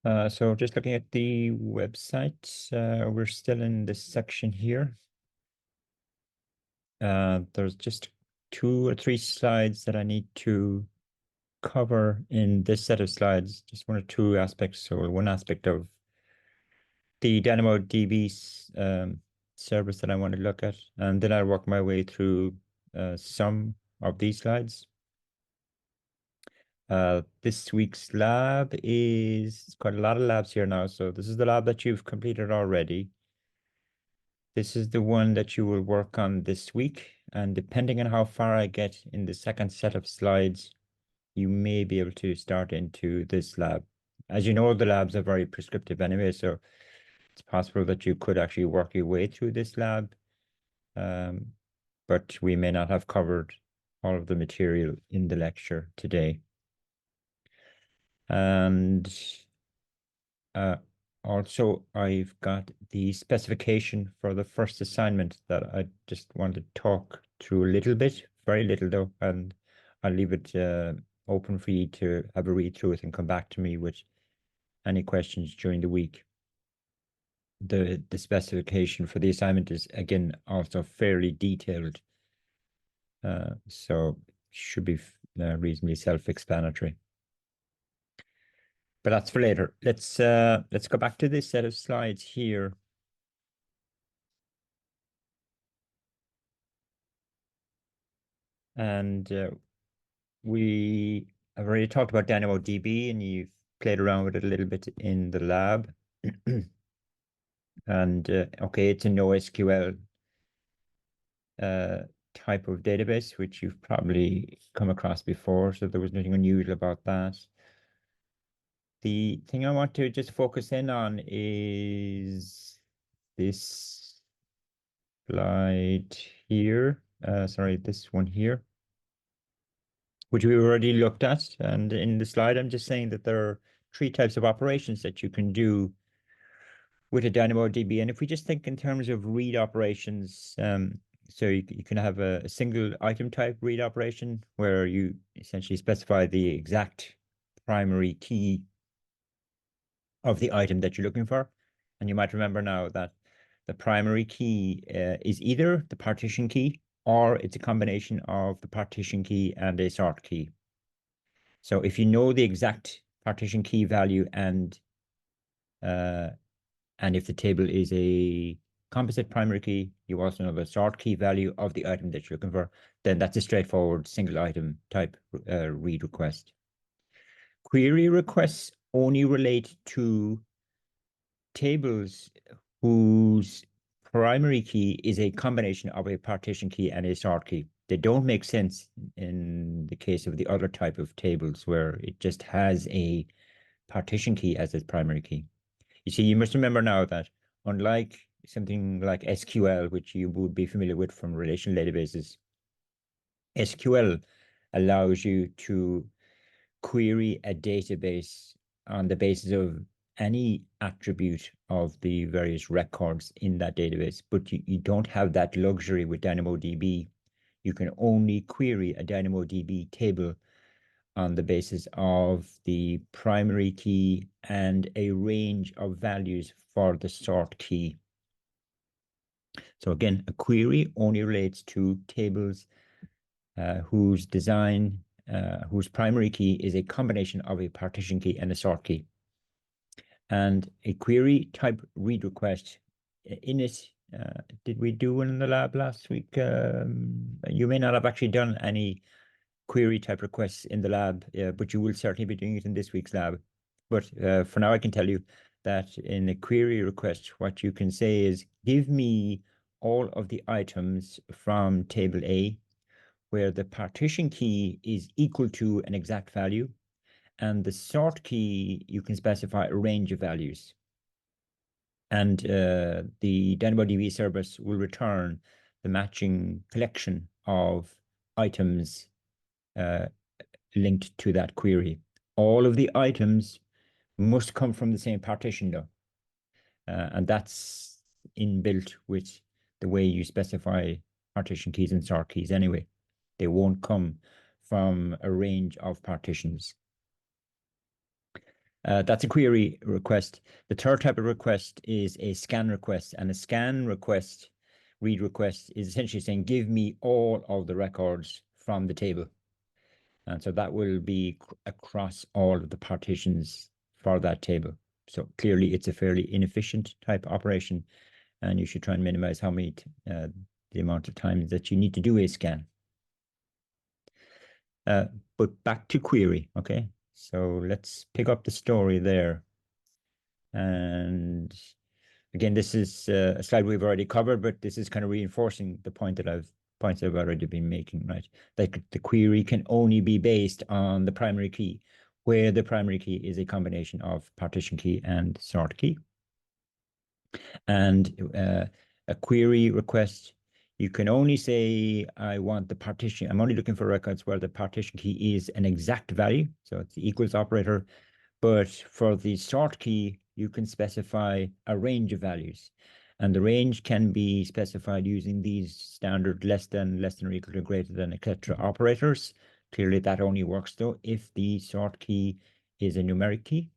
So just looking at the website, we're still in this section here. There's just 2 or 3 slides that I need to cover in this set of slides, just 1 or 2 aspects. So one aspect of the DynamoDB service that I want to look at, and then I'll work my way through some of these slides. This week's lab is quite a lot of labs here now. So this is the lab that you've completed already. This is the one that you will work on this week. And depending on how far I get in the second set of slides, you may be able to start into this lab. As you know, the labs are very prescriptive anyway, so it's possible that you could actually work your way through this lab. But we may not have covered all of the material in the lecture today. And also, I've got the specification for the first assignment that I just want to talk through a little bit, very little though, and I'll leave it open for you to have a read through it and come back to me with any questions during the week. The specification for the assignment is, again, also fairly detailed, so should be reasonably self-explanatory. But that's for later. Let's go back to this set of slides here. And we have already talked about DynamoDB, and you've played around with it a little bit in the lab. And okay, it's a NoSQL type of database, which you've probably come across before, so there was nothing unusual about that. The thing I want to just focus in on is this slide here. Sorry, this one here, which we already looked at. And in the slide, I'm just saying that there are 3 types of operations that you can do with a DynamoDB. And if we just think in terms of read operations, so you can have a single item type read operation where you essentially specify the exact primary key of the item that you're looking for. And you might remember now that the primary key is either the partition key or it's a combination of the partition key and a sort key. So if you know the exact partition key value and if the table is a composite primary key, you also know the sort key value of the item that you're looking for, then that's a straightforward single item type read request. Query requests only relate to tables whose primary key is a combination of a partition key and a sort key. They don't make sense in the case of the other type of tables where it just has a partition key as its primary key. You see, you must remember now that unlike something like SQL, which you would be familiar with from relational databases, SQL allows you to query a database on the basis of any attribute of the various records in that database, but you don't have that luxury with DynamoDB. You can only query a DynamoDB table on the basis of the primary key and a range of values for the sort key. So again, a query only relates to tables whose primary key is a combination of a partition key and a sort key. And a query type read request in it, did we do one in the lab last week? You may not have actually done any query type requests in the lab, but you will certainly be doing it in this week's lab. But for now, I can tell you that in a query request, what you can say is, give me all of the items from table A, where the partition key is equal to an exact value, and the sort key, you can specify a range of values. And the DynamoDB service will return the matching collection of items linked to that query. All of the items must come from the same partition though. And that's inbuilt with the way you specify partition keys and sort keys anyway. They won't come from a range of partitions. That's a query request. The third type of request is a scan request, and a scan request, read request, is essentially saying, give me all of the records from the table. And so that will be across all of the partitions for that table. So clearly it's a fairly inefficient type operation, and you should try and minimize how many the amount of time that you need to do a scan. But back to query, okay? So let's pick up the story there. And again, this is a slide we've already covered, but this is kind of reinforcing the points I've already been making, right? That the query can only be based on the primary key, where the primary key is a combination of partition key and sort key. And a query request, you can only say, I want the partition. I'm only looking for records where the partition key is an exact value. So it's the equals operator. But for the sort key, you can specify a range of values. And the range can be specified using these standard less than or equal to, greater than, etc. operators. Clearly, that only works, though, if the sort key is a numeric key.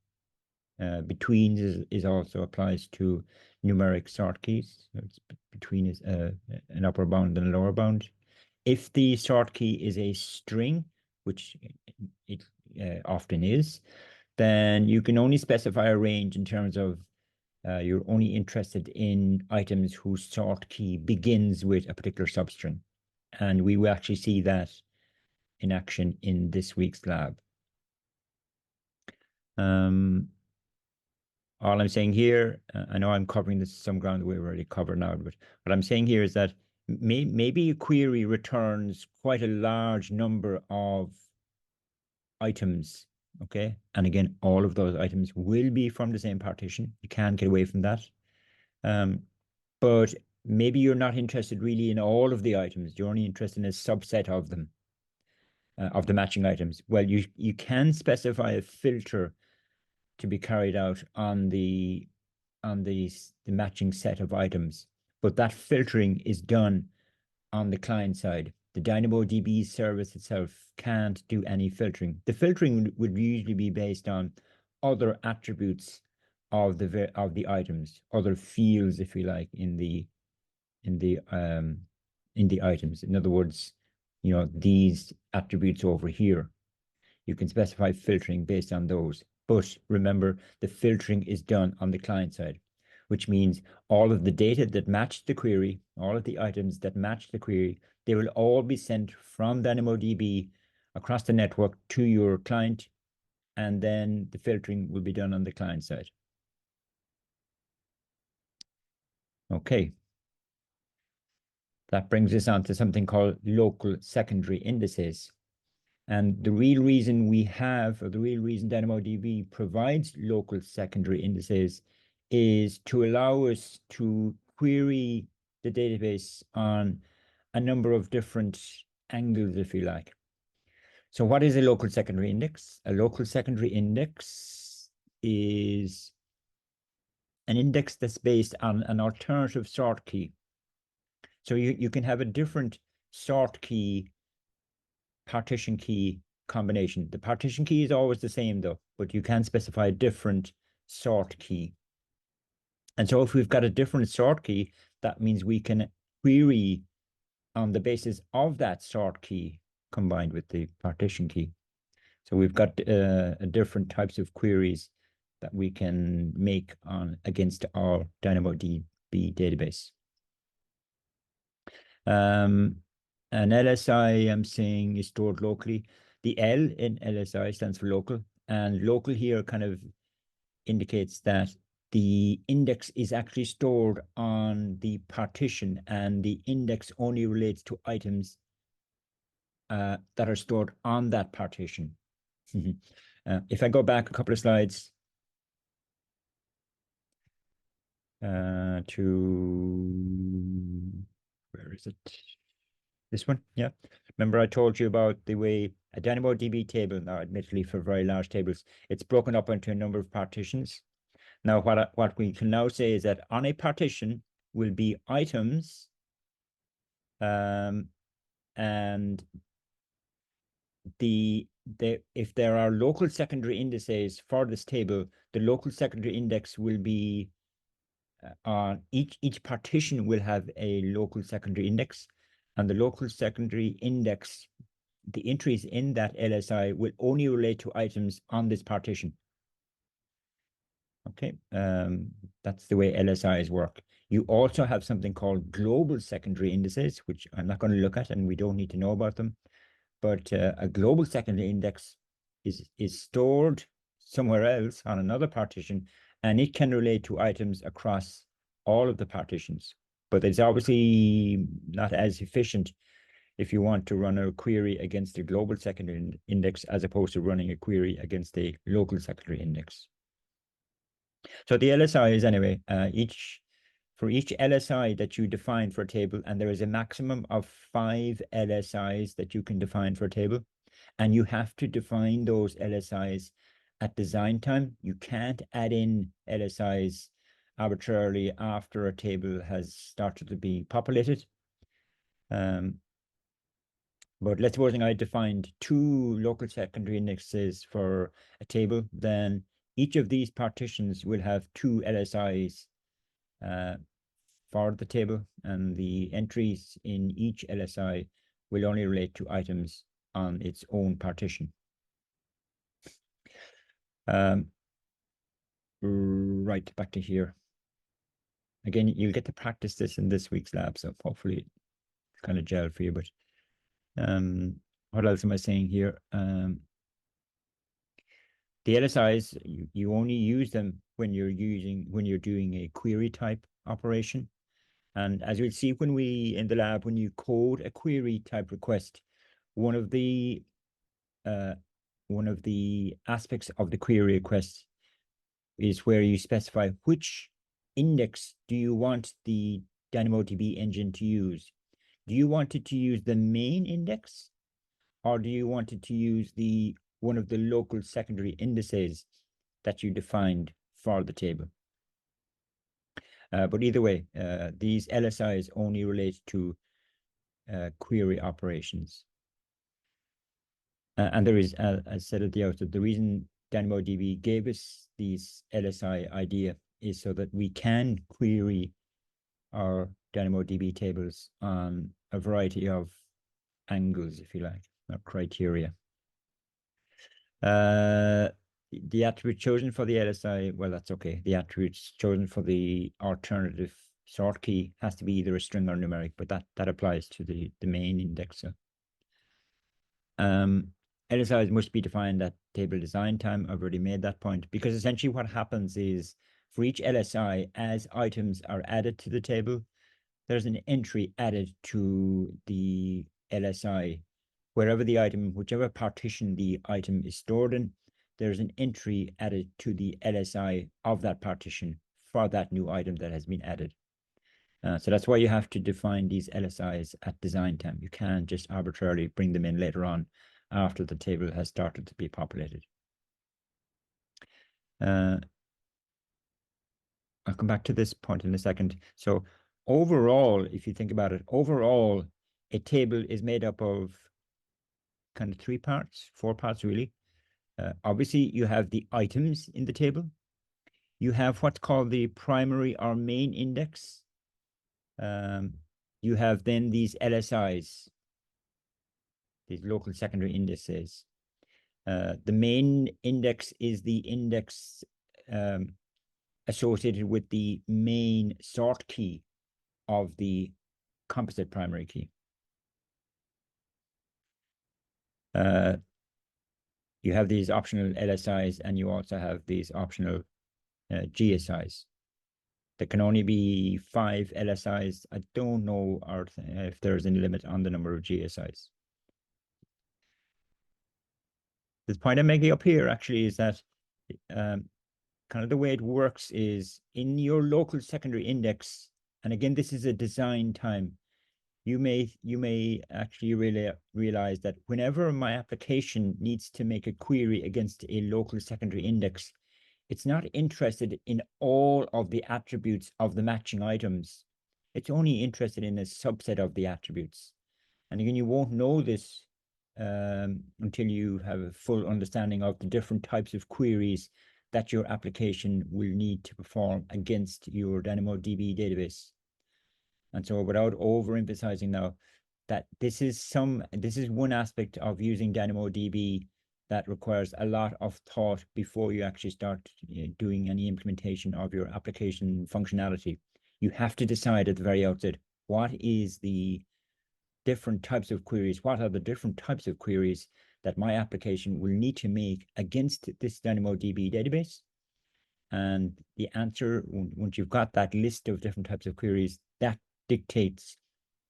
Between is also applies to numeric sort keys. So it's between is an upper bound and a lower bound. If the sort key is a string, which it often is, then you can only specify a range in terms of you're only interested in items whose sort key begins with a particular substring. And we will actually see that in action in this week's lab. All I'm saying here, I know I'm covering this some ground we've already covered now, but what I'm saying here is that maybe a query returns quite a large number of items, okay? And again, all of those items will be from the same partition. You can't get away from that. But maybe you're not interested really in all of the items. You're only interested in a subset of them, of the matching items. Well, you can specify a filter to be carried out on the matching set of items, but that filtering is done on the client side. The DynamoDB service itself can't do any filtering. The filtering would usually be based on other attributes of the items, other fields, if you like, in the items. In other words, you know, these attributes over here. You can specify filtering based on those. But remember, the filtering is done on the client side, which means all of the data that match the query, all of the items that match the query, they will all be sent from DynamoDB across the network to your client, and then the filtering will be done on the client side. Okay. That brings us on to something called local secondary indices. And the real reason DynamoDB provides local secondary indices is to allow us to query the database on a number of different angles, if you like. So what is a local secondary index? A local secondary index is an index that's based on an alternative sort key. So you can have a different sort key, partition key combination. The partition key is always the same, though, but you can specify a different sort key. And so if we've got a different sort key, that means we can query on the basis of that sort key combined with the partition key. So we've got different types of queries that we can make against our DynamoDB database. An LSI, I'm saying, is stored locally. The L in LSI stands for local, and local here kind of indicates that the index is actually stored on the partition, and the index only relates to items that are stored on that partition. If I go back a couple of slides to, where is it? This one, yeah. Remember I told you about the way a DynamoDB table, now admittedly for very large tables, it's broken up into a number of partitions. Now what we can now say is that on a partition will be items, and if there are local secondary indices for this table, the local secondary index will be on each partition will have a local secondary index, and the local secondary index, the entries in that LSI will only relate to items on this partition. Okay, that's the way LSIs work. You also have something called global secondary indices, which I'm not going to look at, and we don't need to know about them. But a global secondary index is stored somewhere else on another partition, and it can relate to items across all of the partitions. But it's obviously not as efficient if you want to run a query against a global secondary index as opposed to running a query against a local secondary index. So the LSI is anyway, for each LSI that you define for a table, and there is a maximum of 5 LSIs that you can define for a table, and you have to define those LSIs at design time. You can't add in LSIs arbitrarily after a table has started to be populated. But let's suppose I defined 2 local secondary indexes for a table, then each of these partitions will have 2 LSIs for the table, and the entries in each LSI will only relate to items on its own partition. Right, back to here. Again, you'll get to practice this in this week's lab, so hopefully it's kind of gel for you. But what else am I saying here? The LSIs, you only use them when you're doing a query type operation. And as you'll see in the lab, when you code a query type request, one of the aspects of the query request is where you specify which index do you want the DynamoDB engine to use. Do you want it to use the main index, or do you want it to use one of the local secondary indices that you defined for the table? But either way, these LSIs only relate to query operations. And there is, as said at the outset, the reason DynamoDB gave us these LSI idea is so that we can query our DynamoDB tables on a variety of angles, if you like, or criteria. The attribute chosen for the LSI, well, that's okay. The attributes chosen for the alternative sort key has to be either a string or numeric, but that applies to the main indexer. LSIs must be defined at table design time. I've already made that point, because essentially what happens is for each LSI, as items are added to the table, there's an entry added to the LSI. Wherever the item, whichever partition the item is stored in, there's an entry added to the LSI of that partition for that new item that has been added. So that's why you have to define these LSIs at design time. You can't just arbitrarily bring them in later on after the table has started to be populated. I'll come back to this point in a second. So overall, if you think about it, overall, a table is made up of kind of 3 parts, 4 parts really. Obviously, you have the items in the table. You have what's called the primary or main index. You have then these LSIs, these local secondary indices. The main index is the index associated with the main sort key of the composite primary key. You have these optional LSIs, and you also have these optional GSIs. There can only be 5 LSIs. I don't know if there's any limit on the number of GSIs. The point I'm making up here actually is that kind of the way it works is in your local secondary index, and again, this is a design time, you may actually really realize that whenever my application needs to make a query against a local secondary index, it's not interested in all of the attributes of the matching items. It's only interested in a subset of the attributes. And again, you won't know this until you have a full understanding of the different types of queries that your application will need to perform against your DynamoDB database. And so without overemphasizing now that this is one aspect of using DynamoDB that requires a lot of thought before you actually start doing any implementation of your application functionality. You have to decide at the very outset, what is the different types of queries? What are the different types of queries that my application will need to make against this DynamoDB database? And the answer, once you've got that list of different types of queries, that dictates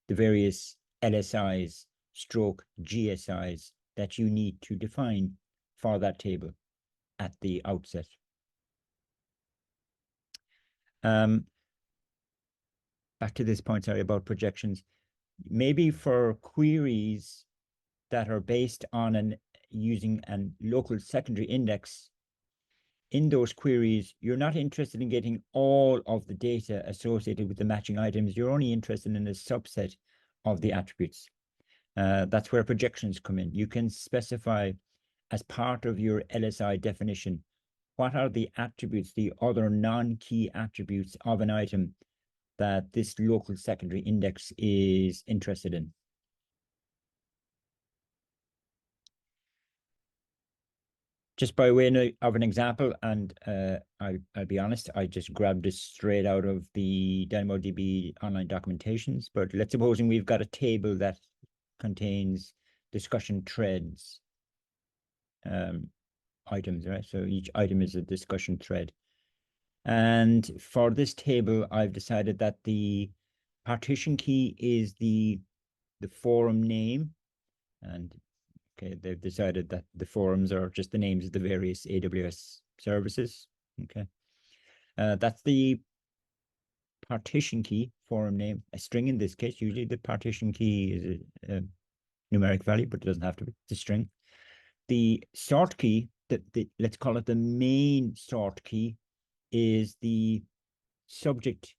the various LSIs stroke GSIs that you need to define for that table at the outset. Back to this point, sorry, about projections. Maybe for queries that are based on using a local secondary index, in those queries, you're not interested in getting all of the data associated with the matching items. You're only interested in a subset of the attributes. That's where projections come in. You can specify as part of your LSI definition, what are the attributes, the other non-key attributes of an item that this local secondary index is interested in. Just by way of an example, and I'll be honest, I just grabbed this straight out of the DynamoDB online documentations, but let's supposing we've got a table that contains discussion threads items, right? So each item is a discussion thread. And for this table, I've decided that the partition key is the forum name. And okay, they've decided that the forums are just the names of the various AWS services. Okay. That's the partition key, forum name, a string in this case. Usually the partition key is a numeric value, but it doesn't have to be. It's a string. The sort key, let's call it the main sort key, is the subject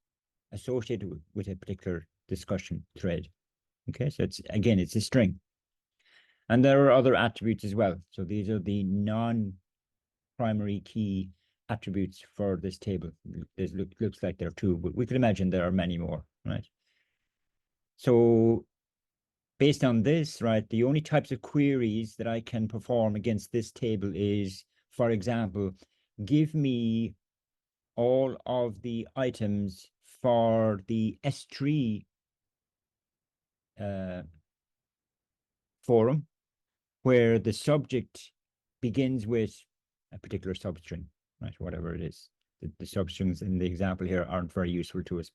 associated with a particular discussion thread. Okay, so it's a string. And there are other attributes as well. So these are the non-primary key attributes for this table. This looks like there are two, but we could imagine there are many more, right? So based on this, right, the only types of queries that I can perform against this table is, for example, give me all of the items for the S3 forum, where the subject begins with a particular substring, right? Whatever it is. The substrings in the example here aren't very useful to us,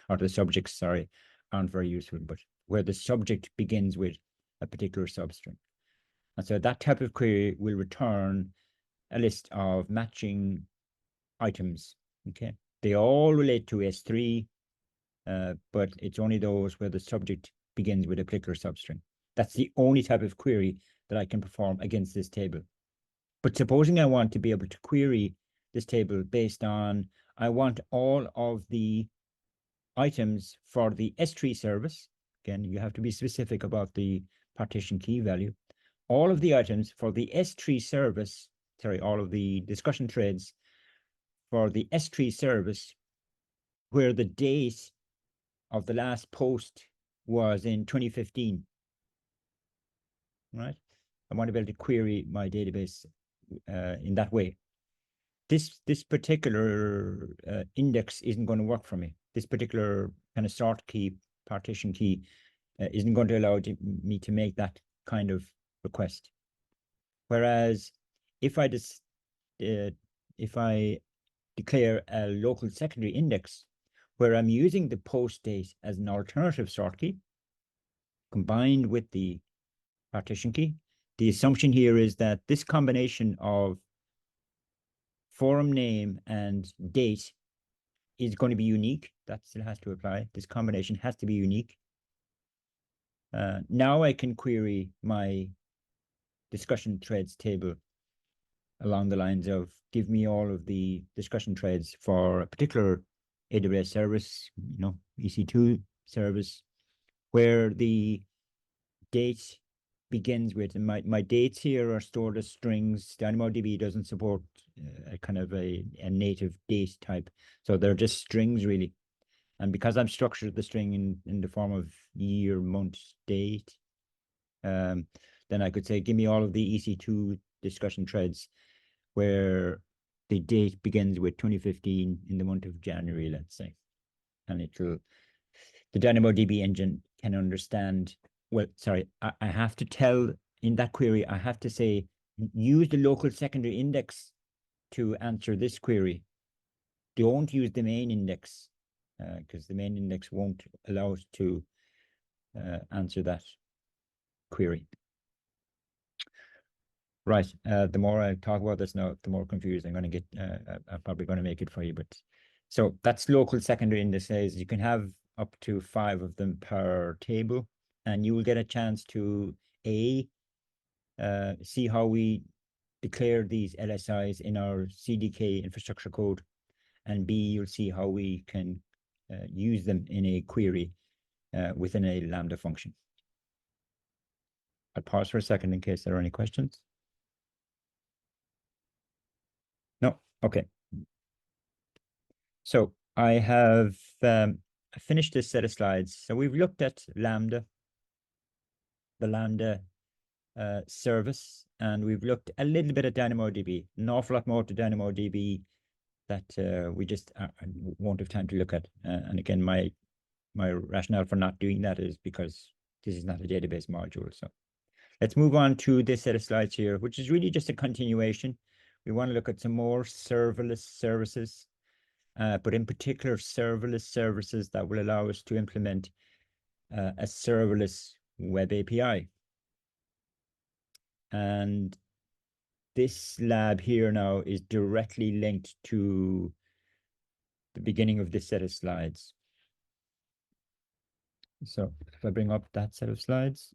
or the subjects, sorry, aren't very useful, but where the subject begins with a particular substring. And so that type of query will return a list of matching items, okay? They all relate to S3, but it's only those where the subject begins with a particular substring. That's the only type of query that I can perform against this table. But supposing I want to be able to query this table based on, I want all of the items for the S3 service. Again, you have to be specific about the partition key value. All of the items for the S3 service, sorry, all of the discussion threads for the S3 service, where the date of the last post was in 2015, right? I want to be able to query my database in that way. This particular index isn't going to work for me. This particular kind of sort key, partition key, isn't going to allow me to make that kind of request. Whereas if I declare a local secondary index where I'm using the post date as an alternative sort key combined with the partition key, the assumption here is that this combination of forum name and date is going to be unique. That still has to apply. This combination has to be unique. Now I can query my discussion threads table along the lines of give me all of the discussion threads for a particular AWS service, EC2 service, where the date begins with, and my dates here are stored as strings. DynamoDB doesn't support a kind of a native date type, so they're just strings really. And because I'm structured the string in the form of year, month, date, then I could say, give me all of the EC2 discussion threads where the date begins with 2015 in the month of January, let's say. And the DynamoDB engine can understand, well, sorry, I have to tell in that query, I have to say, use the local secondary index to answer this query. Don't use the main index, because the main index won't allow us to answer that query. Right. The more I talk about this now, the more confused I'm going to get. I'm probably going to make it for you. But so that's local secondary indices. You can have up to 5 of them per table, and you will get a chance to see how we declare these LSIs in our CDK infrastructure code, and B, you'll see how we can use them in a query within a Lambda function. I'll pause for a second in case there are any questions. No? Okay. So I have finished this set of slides. So we've looked at Lambda, the Lambda service, and we've looked a little bit at DynamoDB, an awful lot more to DynamoDB that we just won't have time to look at. And again, my rationale for not doing that is because this is not a database module. So let's move on to this set of slides here, which is really just a continuation. We want to look at some more serverless services, but in particular, serverless services that will allow us to implement a serverless web API. And this lab here now is directly linked to the beginning of this set of slides. So if I bring up that set of slides.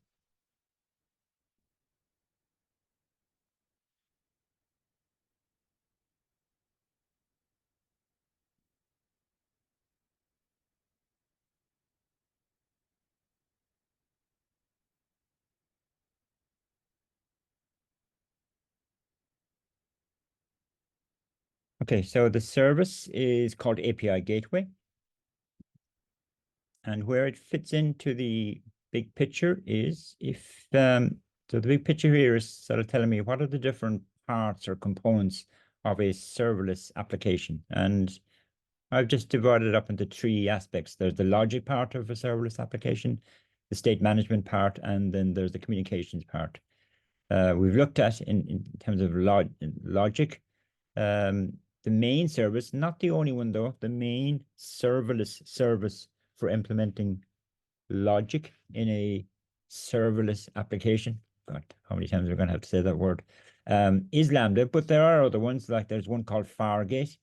Okay, so the service is called API Gateway. And where it fits into the big picture is if, so the big picture here is sort of telling me what are the different parts or components of a serverless application. And I've just divided it up into 3 aspects. There's the logic part of a serverless application, the state management part, and then there's the communications part. We've looked at in terms of logic, the main service, not the only one though, the main serverless service for implementing logic in a serverless application. God, how many times we're going to have to say that word, is Lambda, but there are other ones, like there's one called Fargate,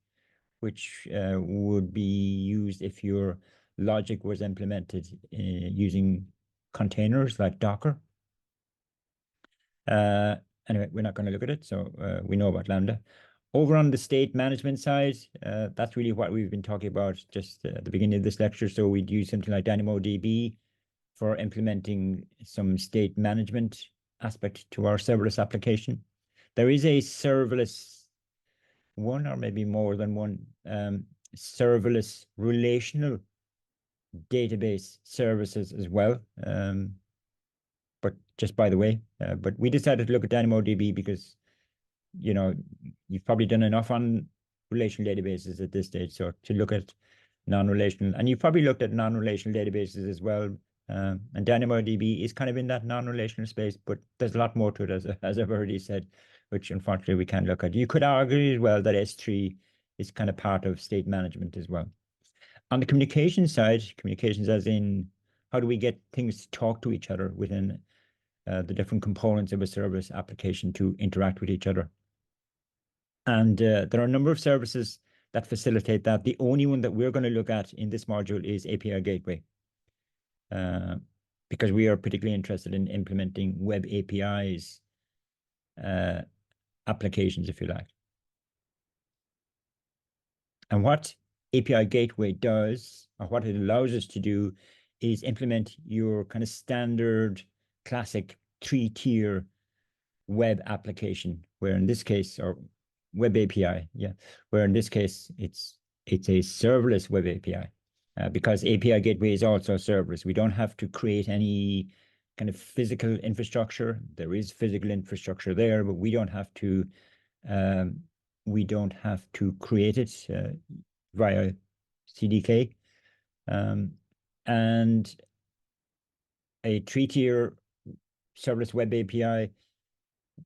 which would be used if your logic was implemented using containers like Docker. Anyway, we're not going to look at it, so we know about Lambda. Over on the state management side, that's really what we've been talking about just at the beginning of this lecture. So we'd use something like DynamoDB for implementing some state management aspect to our serverless application. There is a serverless one, or maybe more than one, serverless relational database services as well. But just by the way, but we decided to look at DynamoDB because, you know, you've probably done enough on relational databases at this stage. So to look at non-relational, and you've probably looked at non-relational databases as well. And DynamoDB is kind of in that non-relational space, but there's a lot more to it, as I've already said, which unfortunately we can't look at. You could argue as well that S3 is kind of part of state management as well. On the communication side, communications as in how do we get things to talk to each other within the different components of a service application to interact with each other. And there are a number of services that facilitate that. The only one that we're going to look at in this module is API Gateway, because we are particularly interested in implementing web APIs applications, if you like. And what API Gateway does, or what it allows us to do, is implement your kind of standard classic three-tier web application, where in this case, or web API, yeah, where in this case it's a serverless web API, because API gateway is also serverless. We don't have to create any kind of physical infrastructure. There is physical infrastructure there, but we don't have to create it via CDK. And a three-tier serverless web API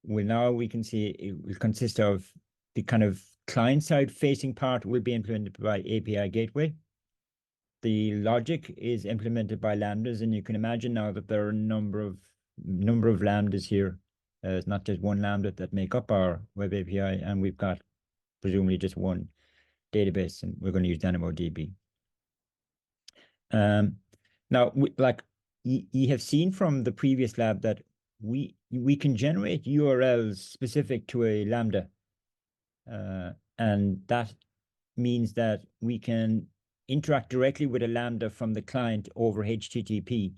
we can see it will consist of the kind of client-side facing part will be implemented by API gateway. The logic is implemented by lambdas, and you can imagine now that there are a number of lambdas here. It's not just one lambda that make up our web API, and we've got presumably just one database, and we're going to use DynamoDB. Now, like you have seen from the previous lab that we can generate URLs specific to a lambda, and that means that we can interact directly with a lambda from the client over HTTP.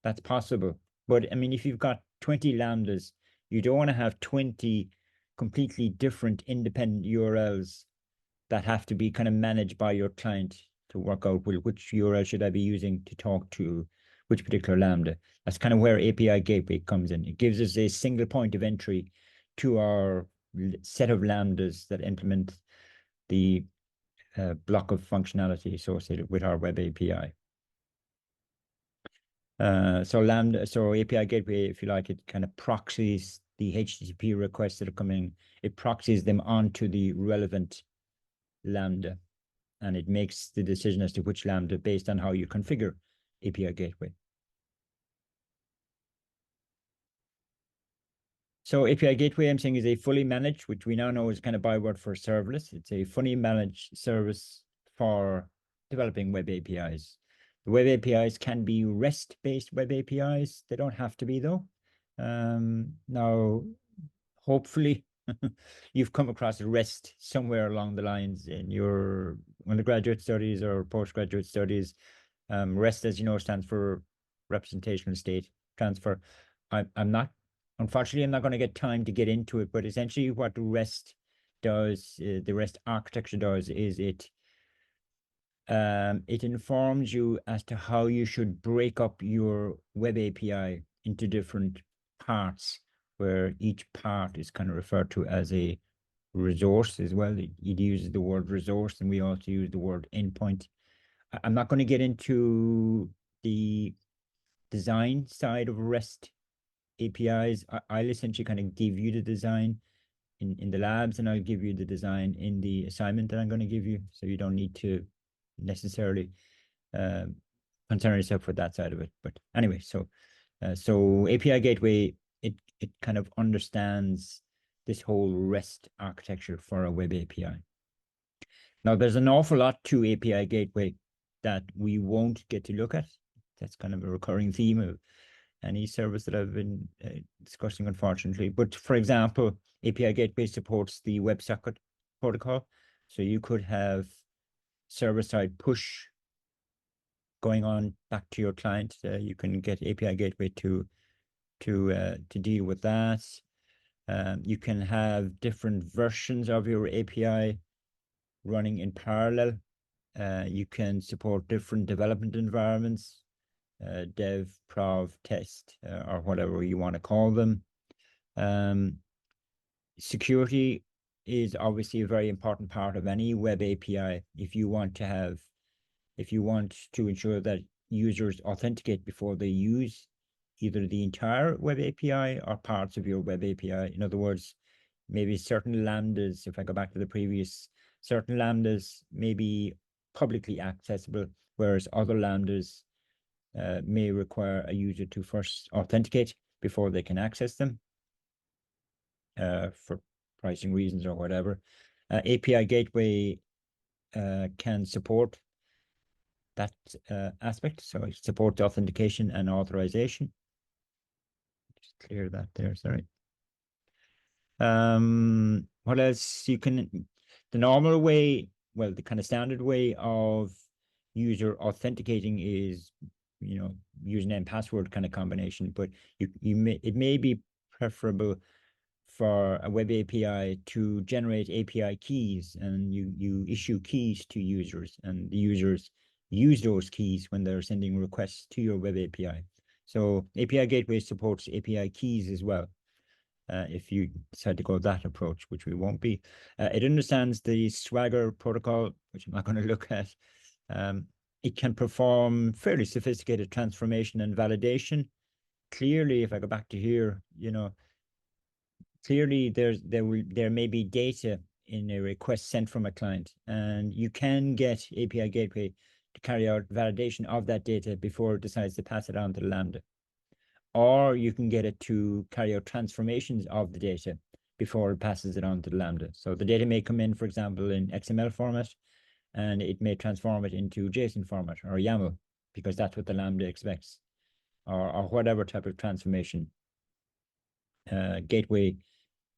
That's possible. But I mean, if you've got 20 lambdas, you don't want to have 20 completely different independent URLs that have to be kind of managed by your client to work out, well, which URL should I be using to talk to which particular lambda. That's kind of where API gateway comes in. It gives us a single point of entry to our set of lambdas that implement the block of functionality associated with our web API. So API gateway, if you like, it kind of proxies the HTTP requests that are coming. It proxies them onto the relevant lambda, and it makes the decision as to which lambda based on how you configure API gateway. So API gateway, I'm saying, is a fully managed, which we now know is kind of byword for serverless. It's a fully managed service for developing web APIs. The web APIs can be REST-based web APIs. They don't have to be, though. Now, hopefully, you've come across REST somewhere along the lines in your undergraduate studies or postgraduate studies. REST, as you know, stands for representational state transfer. Unfortunately, I'm not going to get time to get into it, but essentially what REST does, the REST architecture does, is it informs you as to how you should break up your web API into different parts, where each part is kind of referred to as a resource as well. It uses the word resource, and we also use the word endpoint. I'm not going to get into the design side of REST APIs. I'll essentially kind of give you the design in the labs, and I'll give you the design in the assignment that I'm going to give you. So you don't need to necessarily concern yourself with that side of it. But anyway, so API gateway, it kind of understands this whole REST architecture for a web API. Now, there's an awful lot to API gateway that we won't get to look at. That's kind of a recurring theme of any service that I've been discussing, unfortunately. But for example, API gateway supports the WebSocket protocol. So you could have server-side push going on back to your client. You can get API gateway to deal with that. You can have different versions of your API running in parallel. You can support different development environments, dev, prov, test, or whatever you want to call them. Security is obviously a very important part of any web API. If you want to ensure that users authenticate before they use either the entire web API or parts of your web API. In other words, maybe certain lambdas, if I go back to the previous, certain lambdas may be publicly accessible, whereas other lambdas may require a user to first authenticate before they can access them for pricing reasons or whatever. API gateway can support that aspect, so it supports authentication and authorization. Just clear that there, sorry. What else? You can, the normal way, well, the kind of standard way of user authenticating is username password kind of combination, but it may be preferable for a web API to generate API keys, and you issue keys to users, and the users use those keys when they're sending requests to your web API. So API Gateway supports API keys as well. If you decide to go that approach, which we won't be. It understands the Swagger protocol, which I'm not going to look at. It can perform fairly sophisticated transformation and validation. Clearly, if I go back to here, clearly there may be data in a request sent from a client, and you can get API Gateway to carry out validation of that data before it decides to pass it on to the Lambda. Or you can get it to carry out transformations of the data before it passes it on to the Lambda. So the data may come in, for example, in XML format, and it may transform it into JSON format or YAML, because that's what the Lambda expects, or whatever type of transformation. Gateway,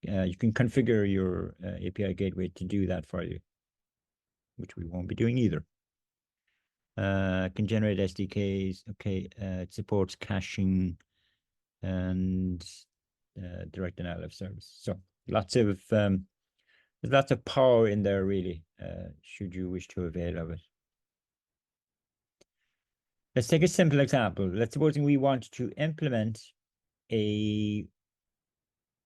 you can configure your API Gateway to do that for you, which we won't be doing either. Can generate SDKs. Okay, it supports caching and direct analysis service. So there's lots of power in there, really, should you wish to avail of it. Let's take a simple example. Let's suppose we want to implement a,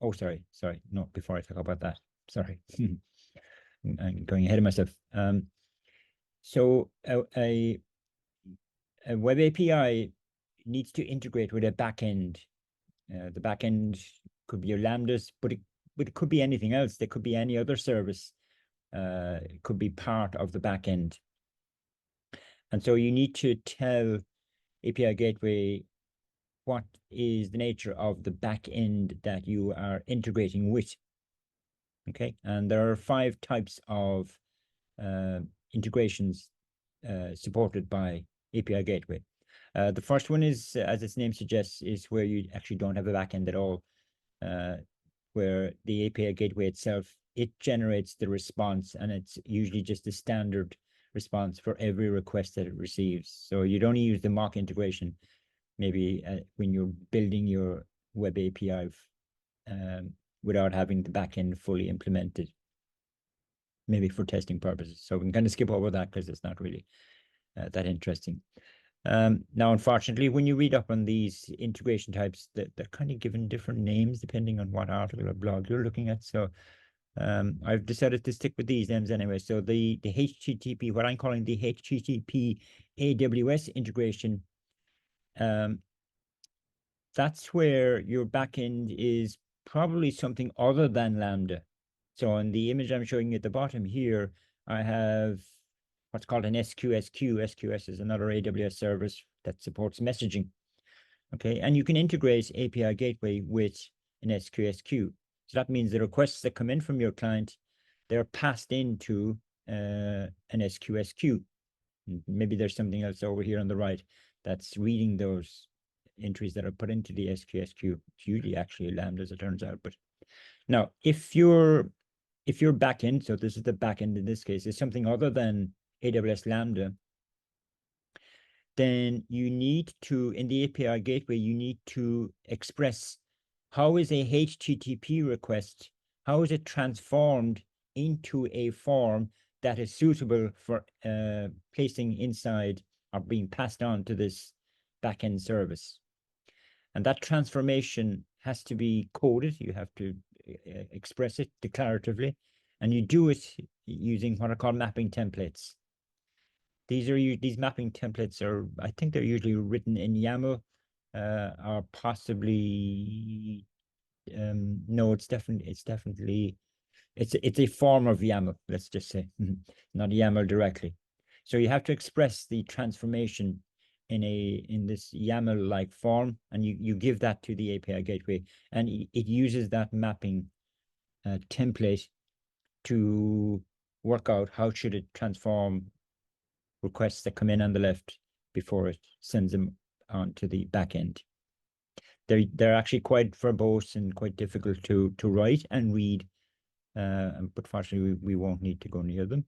oh, sorry. No, before I talk about that, sorry. I'm going ahead of myself. So a web API needs to integrate with a backend. The backend could be your Lambdas, but it could be anything else. There could be any other service. It could be part of the backend. And so you need to tell API Gateway what is the nature of the backend that you are integrating with. Okay, and there are 5 types of integrations supported by API Gateway. The first one is, as its name suggests, is where you actually don't have a backend at all, where the API Gateway itself, it generates the response, and it's usually just a standard response for every request that it receives. So you'd only use the mock integration maybe when you're building your web API without having the backend fully implemented, maybe for testing purposes. So we can kind of skip over that because it's not really that interesting. Now, unfortunately, when you read up on these integration types, they're kind of given different names depending on what article or blog you're looking at. So I've decided to stick with these names anyway. So the HTTP, what I'm calling the HTTP AWS integration, that's where your backend is probably something other than Lambda. So in the image I'm showing you at the bottom here, I have what's called an SQSQ. SQS is another AWS service that supports messaging. Okay, and you can integrate API Gateway with an SQSQ. So that means the requests that come in from your client, they're passed into an SQSQ. Maybe there's something else over here on the right that's reading those entries that are put into the SQSQ. It's usually actually Lambda, as it turns out. But now, if your backend, so this is the backend in this case, is something other than AWS Lambda, then you need to, in the API Gateway, you need to express how is a HTTP request, how is it transformed into a form that is suitable for placing inside or being passed on to this backend service. And that transformation has to be coded. You have to express it declaratively, and you do it using what are called mapping templates. These mapping templates are, I think they're usually written in YAML, or possibly no, it's definitely it's a form of YAML, let's just say, not YAML directly. So you have to express the transformation in this YAML-like form, and you give that to the API Gateway, and it uses that mapping template to work out how should it transform requests that come in on the left before it sends them on to the back end. They're actually quite verbose and quite difficult to write and read, but fortunately we won't need to go near them.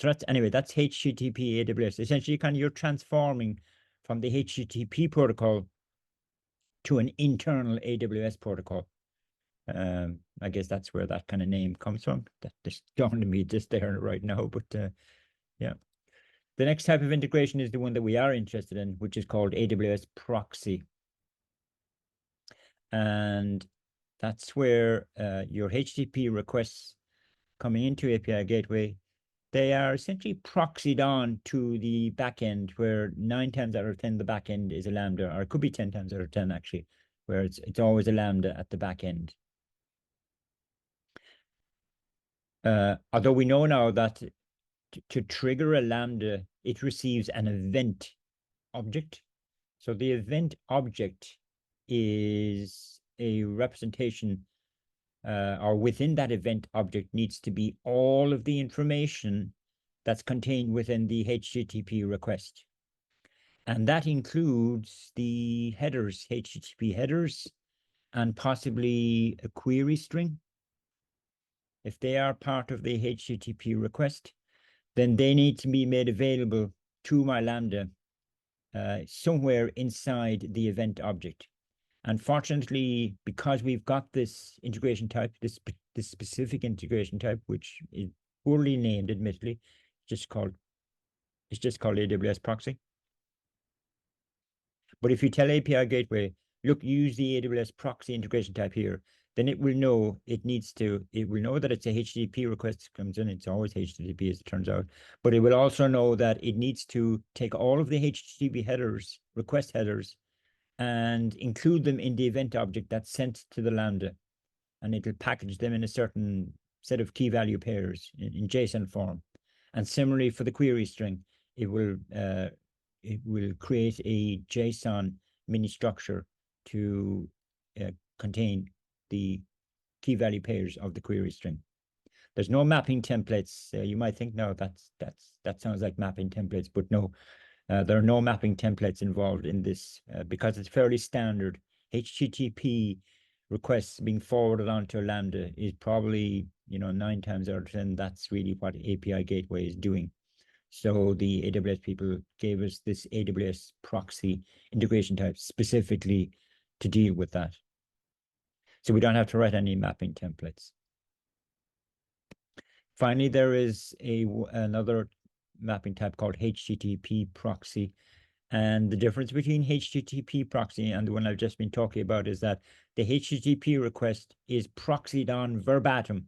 So that's HTTP AWS. Essentially, kind of you're transforming from the HTTP protocol to an internal AWS protocol. I guess that's where that kind of name comes from. That just dawned on me just there right now, but yeah. The next type of integration is the one that we are interested in, which is called AWS proxy. And that's where your HTTP requests coming into API Gateway, they are essentially proxied on to the backend, where 9 times out of 10 the backend is a Lambda, or it could be 10 times out of 10 actually, where it's always a Lambda at the backend. Although we know now that to trigger a Lambda, it receives an event object. So the event object is a representation, or within that event object needs to be all of the information that's contained within the HTTP request. And that includes the headers, HTTP headers, and possibly a query string. If they are part of the HTTP request, then they need to be made available to my Lambda somewhere inside the event object. Unfortunately, because we've got this integration type, this specific integration type, which is poorly named, admittedly, it's just called AWS proxy. But if you tell API Gateway, look, use the AWS proxy integration type here, then it will know it will know that it's a HTTP request comes in. It's always HTTP, as it turns out, but it will also know that it needs to take all of the HTTP headers, request headers, and include them in the event object that's sent to the Lambda. And it'll package them in a certain set of key value pairs in JSON form. And similarly for the query string, it will create a JSON mini structure to contain the key value pairs of the query string. There's no mapping templates. You might think, no, that sounds like mapping templates, but no, there are no mapping templates involved in this because it's fairly standard. HTTP requests being forwarded onto a Lambda is probably, 9 times out of 10, that's really what API Gateway is doing. So the AWS people gave us this AWS proxy integration type specifically to deal with that. So we don't have to write any mapping templates. Finally, there is another mapping type called HTTP proxy. And the difference between HTTP proxy and the one I've just been talking about is that the HTTP request is proxied on verbatim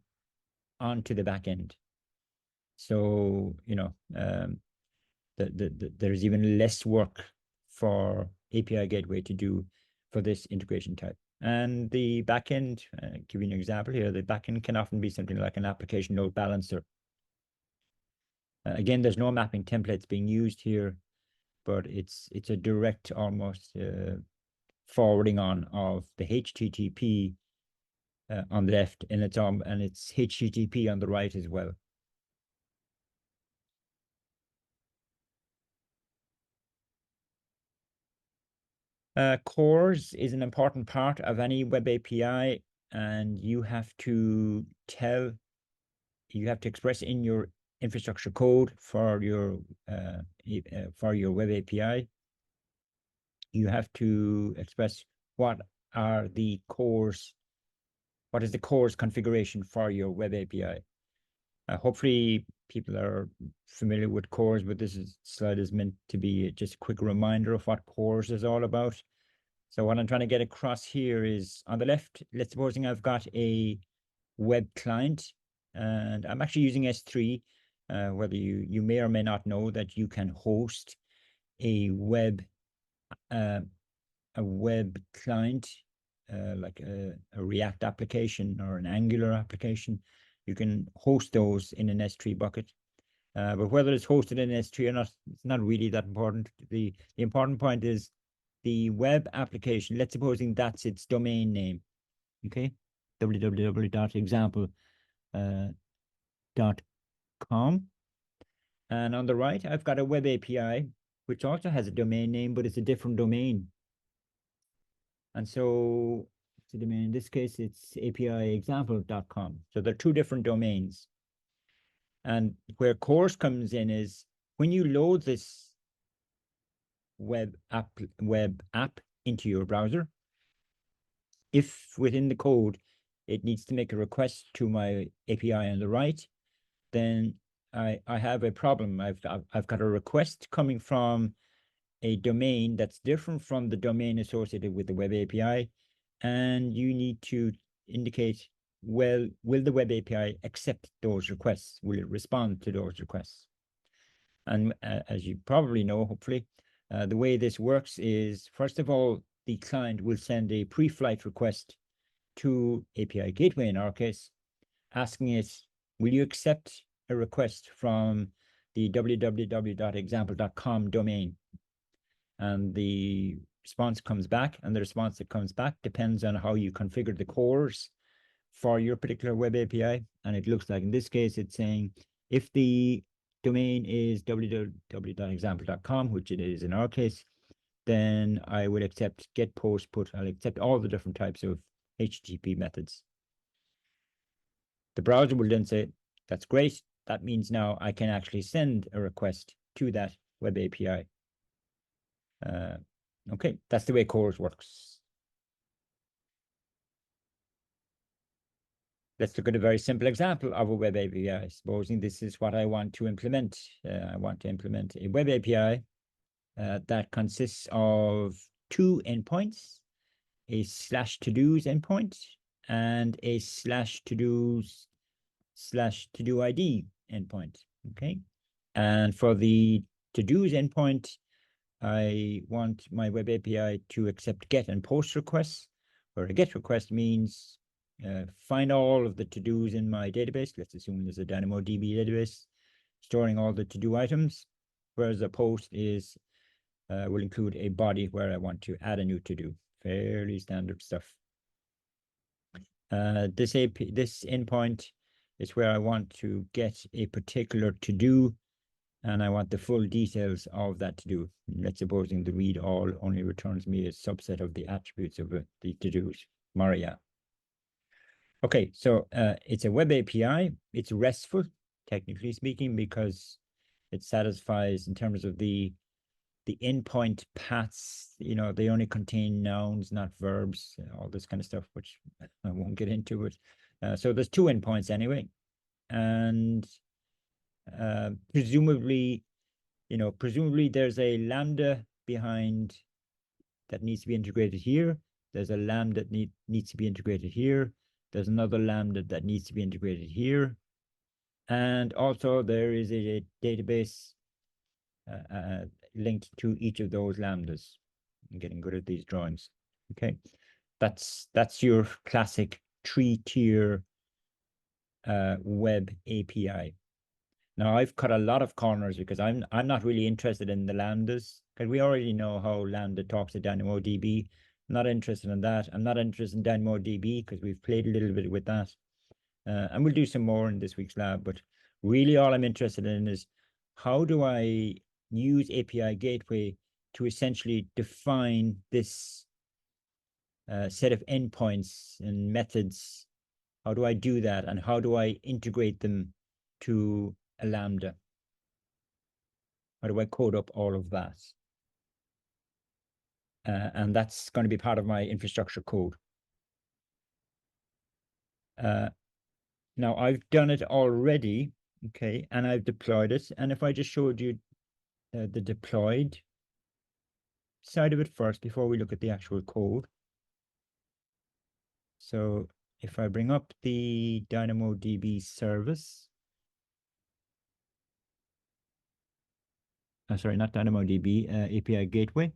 onto the backend. So, there's even less work for API Gateway to do for this integration type. And the backend, give you an example here, the backend can often be something like an application load balancer. Again, there's no mapping templates being used here, but it's a direct almost forwarding on of the HTTP on the left, and it's HTTP on the right as well. CORS is an important part of any web API, and you have to express in your infrastructure code for your web API. You have to express what is the CORS configuration for your web API. Hopefully people are familiar with CORS, but this slide is meant to be just a quick reminder of what CORS is all about. So what I'm trying to get across here is on the left, let's supposing I've got a web client and I'm actually using S3, whether you may or may not know that you can host a web client, like a React application or an Angular application. You can host those in an S3 bucket. But whether it's hosted in S3 or not, it's not really that important. The important point is the web application, let's supposing that's its domain name, okay? www.example.com. And on the right, I've got a web API, which also has a domain name, but it's a different domain. And so the domain, in this case, it's apiexample.com. So they're two different domains. And where CORS comes in is when you load this web app into your browser. If within the code it needs to make a request to my API on the right, then I have a problem. I've got a request coming from a domain that's different from the domain associated with the web API, and you need to indicate, well, will the web API accept those requests? Will it respond to those requests? And as you probably know, hopefully, the way this works is, first of all, the client will send a pre-flight request to API Gateway, in our case, asking it, will you accept a request from the www.example.com domain? And the response comes back, and the response that comes back depends on how you configure the cores for your particular web API. And it looks like in this case, it's saying if the domain is www.example.com, which it is in our case, then I will accept get, post, put. I'll accept all the different types of HTTP methods. The browser will then say, that's great. That means now I can actually send a request to that web API. Okay, that's the way CORS works. Let's look at a very simple example of a web API. Supposing this is what I want to implement. I want to implement a web API that consists of two endpoints, a /todos endpoint and a /todos/todo ID endpoint. Okay. And for the to-dos endpoint, I want my web API to accept get and post requests, where a get request means find all of the to-dos in my database. Let's assume there's a DynamoDB database storing all the to-do items, whereas a post is will include a body where I want to add a new to-do. Fairly standard stuff. This endpoint is where I want to get a particular to-do, and I want the full details of that to-do. Let's supposing the read all only returns me a subset of the attributes of the to-dos, Maria. Okay, so it's a web API. It's RESTful, technically speaking, because it satisfies in terms of the endpoint paths. You know, they only contain nouns, not verbs, all this kind of stuff, which I won't get into it. So there's two endpoints anyway, and presumably there's a lambda behind that needs to be integrated here. There's a lambda that needs to be integrated here. There's another lambda that needs to be integrated here. And also there is a database linked to each of those lambdas. I'm getting good at these drawings. Okay, that's your classic three-tier web API. Now I've cut a lot of corners because I'm not really interested in the lambdas, because we already know how Lambda talks to DynamoDB. I'm not interested in that. I'm not interested in DynamoDB because we've played a little bit with that. And we'll do some more in this week's lab, but really all I'm interested in is how do I use API Gateway to essentially define this set of endpoints and methods. How do I do that? And how do I integrate them to a Lambda? How do I code up all of that? And that's going to be part of my infrastructure code. Now I've done it already, okay, and I've deployed it. And if I just showed you the deployed side of it first before we look at the actual code. So if I bring up the DynamoDB service, sorry, not DynamoDB, API Gateway,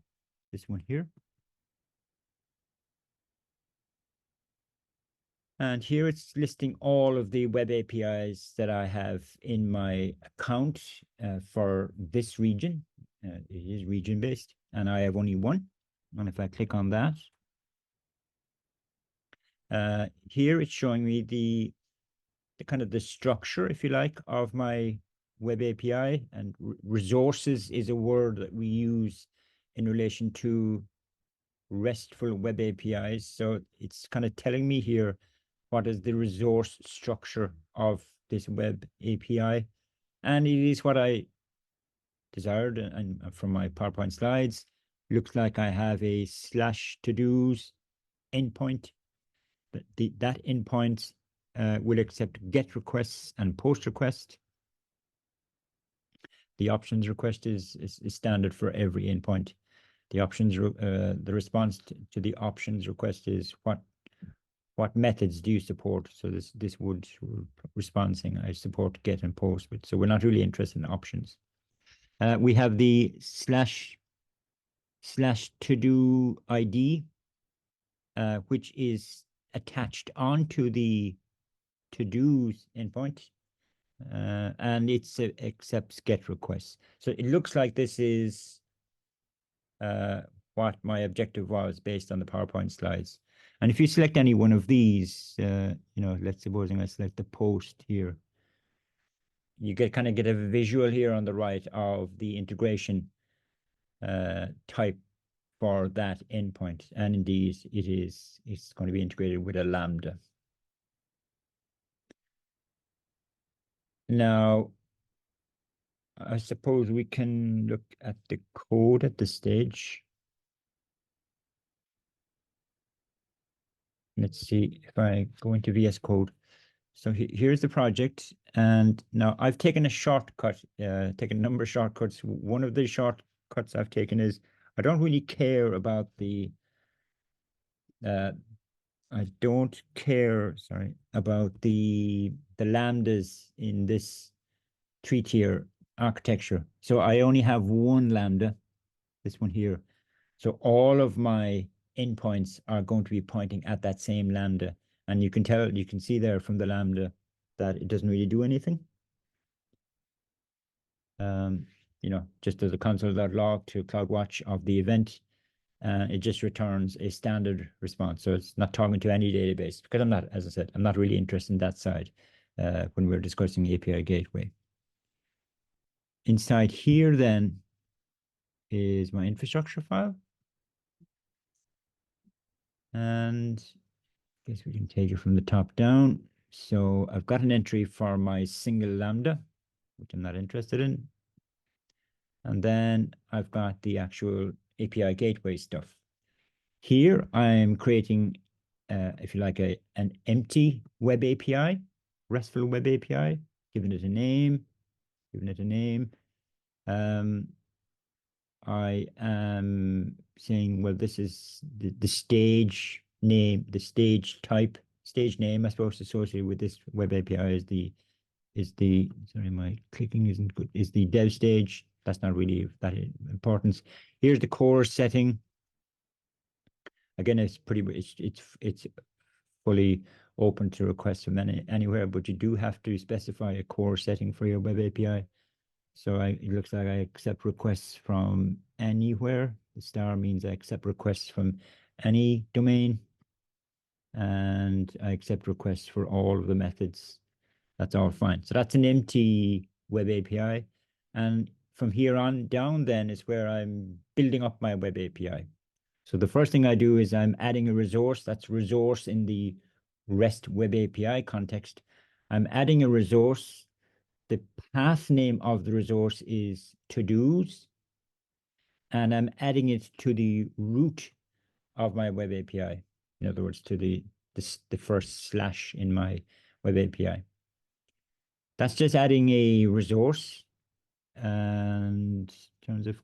this one here. And here it's listing all of the web APIs that I have in my account for this region. It is region-based, and I have only one. And if I click on that, here it's showing me the kind of the structure, if you like, of my web API. And resources is a word that we use in relation to RESTful web APIs. So it's kind of telling me here what is the resource structure of this web API. And it is what I desired. And from my PowerPoint slides, looks like I have a slash to-dos endpoint. That endpoint will accept get requests and post requests. The options request is standard for every endpoint. The options, the response to the options request is what methods do you support? So this would respond saying I support get and post, but so we're not really interested in options. We have the slash to do ID, which is attached onto the to do's endpoint, and it accepts get requests. So it looks like this is what my objective was based on the PowerPoint slides. And if you select any one of these, let's supposing I select the post here, you kind of get a visual here on the right of the integration type for that endpoint. And indeed, it's going to be integrated with a Lambda. Now, I suppose we can look at the code at this stage. Let's see if I go into VS Code. So here's the project. And now I've taken a shortcut, taken a number of shortcuts. One of the shortcuts I've taken is I don't really care about I don't care, sorry, about the lambdas in this three-tier architecture. So I only have one lambda, this one here. So all of my endpoints are going to be pointing at that same lambda. And you can see there from the lambda that it doesn't really do anything. Just as a console.log to CloudWatch of the event, it just returns a standard response. So it's not talking to any database because I'm not, as I said, I'm not really interested in that side when we're discussing API gateway. Inside here then is my infrastructure file. And I guess we can take it from the top down. So I've got an entry for my single lambda, which I'm not interested in. And then I've got the actual API gateway stuff. Here I'm creating, if you like, an empty web API, RESTful web API, giving it a name. I am saying, well, this is the stage name, the stage type, stage name, I suppose, associated with this web API sorry, my clicking isn't good, is the dev stage. That's not really of that importance. Here's the core setting. Again, it's fully open to requests from anywhere, but you do have to specify a core setting for your web API. So it looks like I accept requests from anywhere. The star means I accept requests from any domain, and I accept requests for all of the methods. That's all fine. So that's an empty web API. And from here on down then is where I'm building up my web API. So the first thing I do is I'm adding a resource. That's resource in the REST web API context. I'm adding a resource. The path name of the resource is to-dos, and I'm adding it to the root of my web API. In other words, to the first slash in my web API. That's just adding a resource. And in terms of,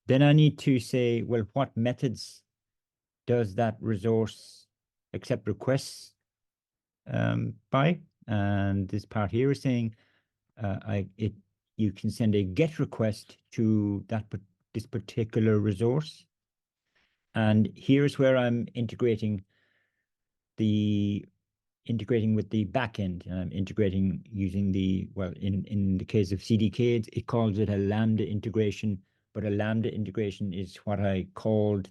then I need to say, well, what methods does that resource accept requests by? And this part here is saying you can send a GET request to this particular resource. And here's where I'm integrating with the backend. And I'm integrating using in the case of CDK, it calls it a Lambda integration, but a Lambda integration is what I called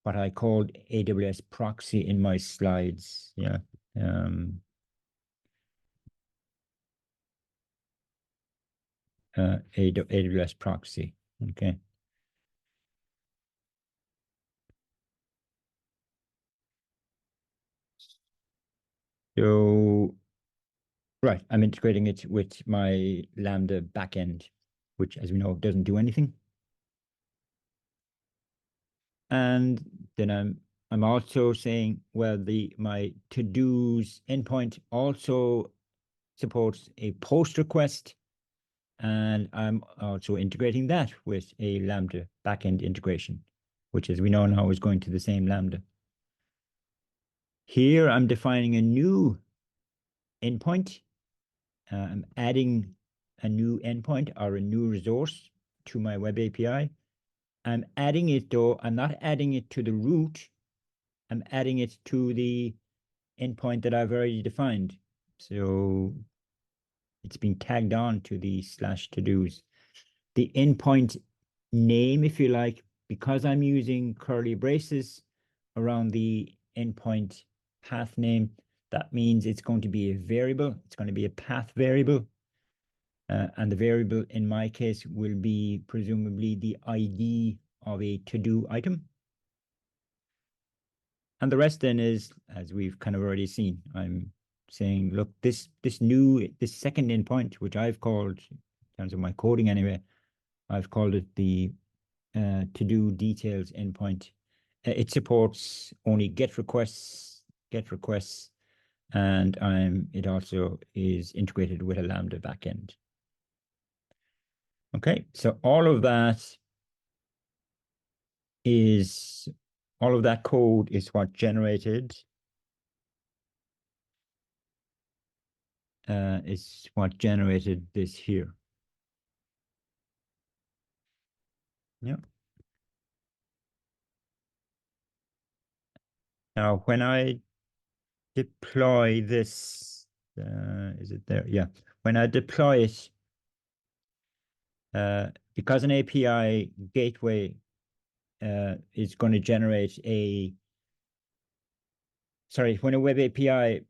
AWS proxy in my slides. Yeah. AWS proxy. Okay. So, right, I'm integrating it with my Lambda backend, which, as we know, doesn't do anything. And then I'm also saying, well, my to-dos endpoint also supports a post request, and I'm also integrating that with a Lambda backend integration, which, as we know now, is going to the same Lambda. Here, I'm defining a new endpoint. I'm adding a new endpoint or a new resource to my web API. I'm adding it, though, I'm not adding it to the root. I'm adding it to the endpoint that I've already defined. So it's been tagged on to the /todos. The endpoint name, if you like, because I'm using curly braces around the endpoint path name, that means it's going to be a variable. It's going to be a path variable. And the variable in my case will be presumably the ID of a to-do item. And the rest then is, as we've kind of already seen, I'm saying, look, this second endpoint, which I've called, in terms of my coding anyway, I've called it the to-do details endpoint. It supports only get requests, and it also is integrated with a Lambda backend. Okay, so all of that code is what generated this here. Yeah. Now, when I deploy this, is it there? Yeah. When I deploy it, because an API gateway is going to generate when a web API,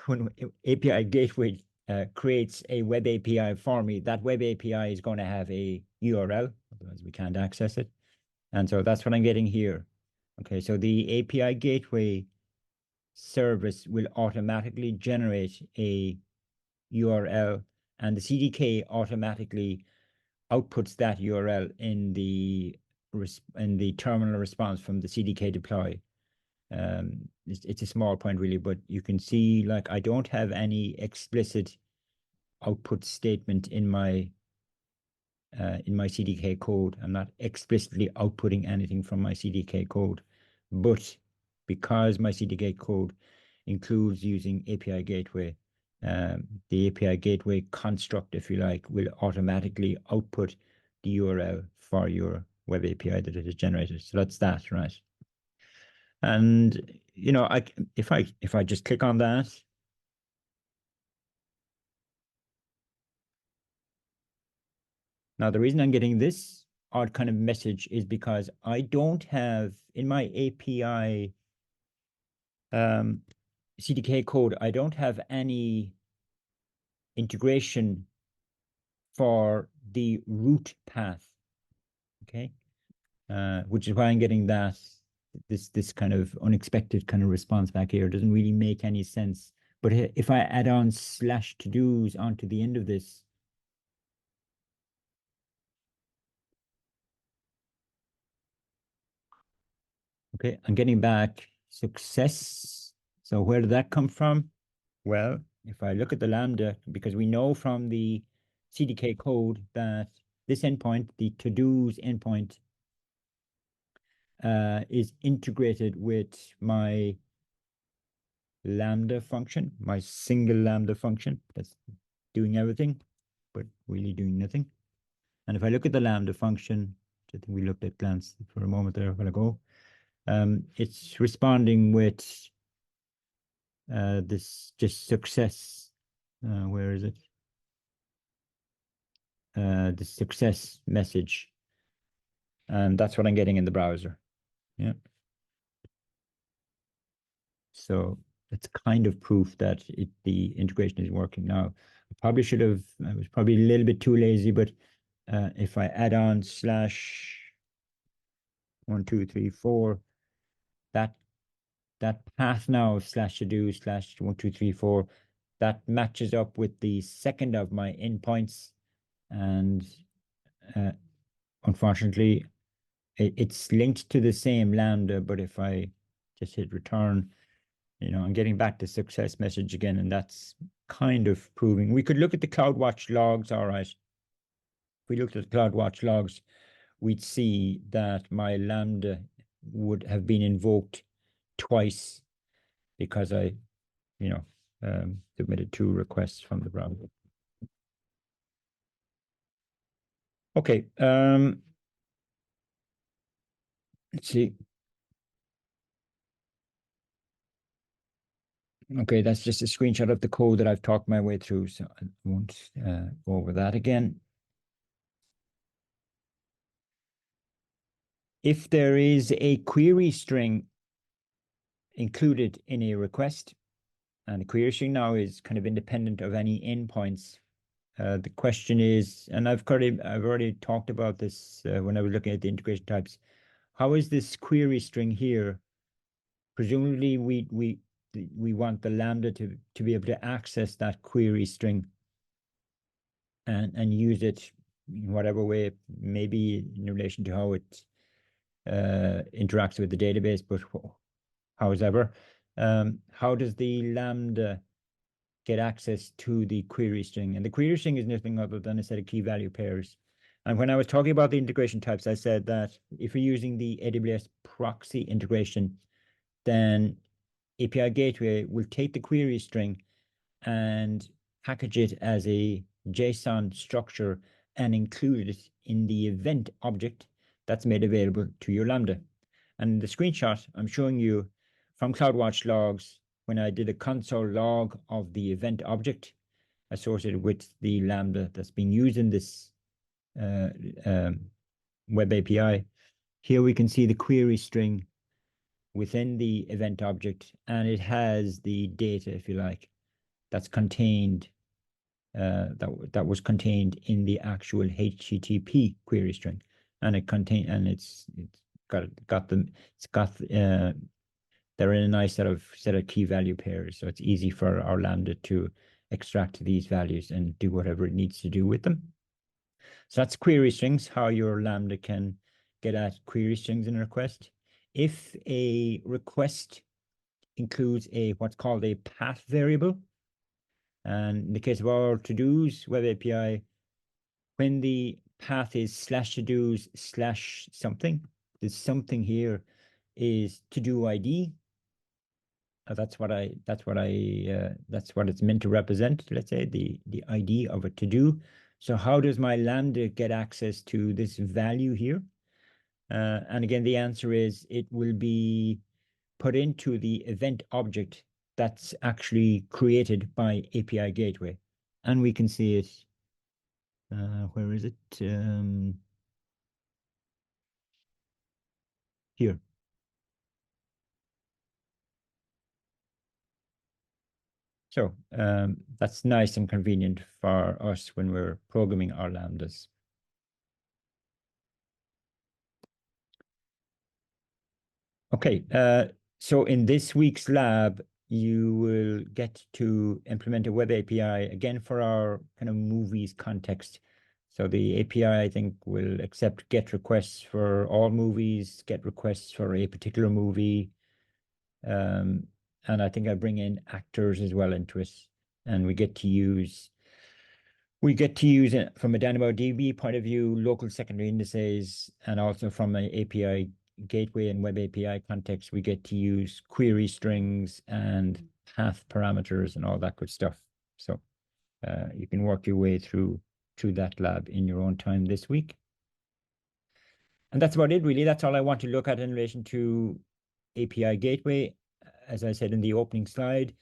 when API gateway creates a web API for me, that web API is going to have a URL, otherwise we can't access it. And so that's what I'm getting here. Okay, so the API gateway service will automatically generate a URL, and the CDK automatically outputs that URL in the terminal response from the CDK deploy. It's a small point really, but you can see, like, I don't have any explicit output statement in my CDK code. I'm not explicitly outputting anything from my CDK code, but because my CDK code includes using API gateway, the API gateway construct, if you like, will automatically output the URL for your web API that it has generated. So that's that, right? And if I just click on that, now the reason I'm getting this odd kind of message is because I don't have in my API CDK code, I don't have any integration for the root path. Okay, which is why I'm getting this kind of unexpected kind of response back here. It doesn't really make any sense. But if I add on /todos onto the end of this, okay, I'm getting back success. So where did that come from? Well, if I look at the Lambda, because we know from the CDK code that this endpoint, the to-dos endpoint, is integrated with my Lambda function, my single Lambda function that's doing everything, but really doing nothing. And if I look at the Lambda function, which I think we looked at glance for a moment there a while ago, it's responding with this just success. Where is it? The success message. And that's what I'm getting in the browser. Yeah. So it's kind of proof that the integration is working. Now, I was probably a little bit too lazy, but if I add on /123/4, that path now of /to-do /123/4, that matches up with the second of my endpoints, and Unfortunately, it's linked to the same Lambda, but if I just hit return, I'm getting back the success message again, and that's kind of proving. We could look at the CloudWatch logs, all right. If we looked at the CloudWatch logs, we'd see that my Lambda would have been invoked twice because I, submitted 2 requests from the browser. Okay, let's see. Okay, that's just a screenshot of the code that I've talked my way through, so I won't go over that again. If there is a query string included in a request, and the query string now is kind of independent of any endpoints, the question is, and I've already talked about this when I was looking at the integration types. How is this query string here? Presumably, we want the Lambda to be able to access that query string and use it in whatever way, maybe in relation to how it interacts with the database, but however, how does the Lambda get access to the query string? And the query string is nothing other than a set of key value pairs. And when I was talking about the integration types, I said that if you're using the AWS proxy integration, then API Gateway will take the query string and package it as a JSON structure and include it in the event object that's made available to your Lambda. And the screenshot I'm showing you from CloudWatch logs, when I did a console log of the event object associated with the Lambda that's being used in this web API, here we can see the query string within the event object, and it has the data, if you like, that's contained that was contained in the actual HTTP query string, and it's got them. They're in a nice set of key value pairs, so it's easy for our Lambda to extract these values and do whatever it needs to do with them. So that's query strings, how your Lambda can get at query strings in a request. If a request includes what's called a path variable, and in the case of our to-dos web API, when the path is /todos /something, the something here is to-do ID. That's what it's meant to represent, let's say, the ID of a to-do. So how does my Lambda get access to this value here? And again, the answer is it will be put into the event object that's actually created by API Gateway. And we can see it, where is it? Here. So that's nice and convenient for us when we're programming our Lambdas. Okay, so in this week's lab, you will get to implement a web API again for our kind of movies context. So the API, I think, will accept GET requests for all movies, GET requests for a particular movie. And I think I bring in actors as well into it. And we get to use it from a DynamoDB point of view, local secondary indices, and also from an API gateway and web API context, we get to use query strings and path parameters and all that good stuff. So you can work your way through that lab in your own time this week. And that's about it, really. That's all I want to look at in relation to API gateway. As I said in the opening slide,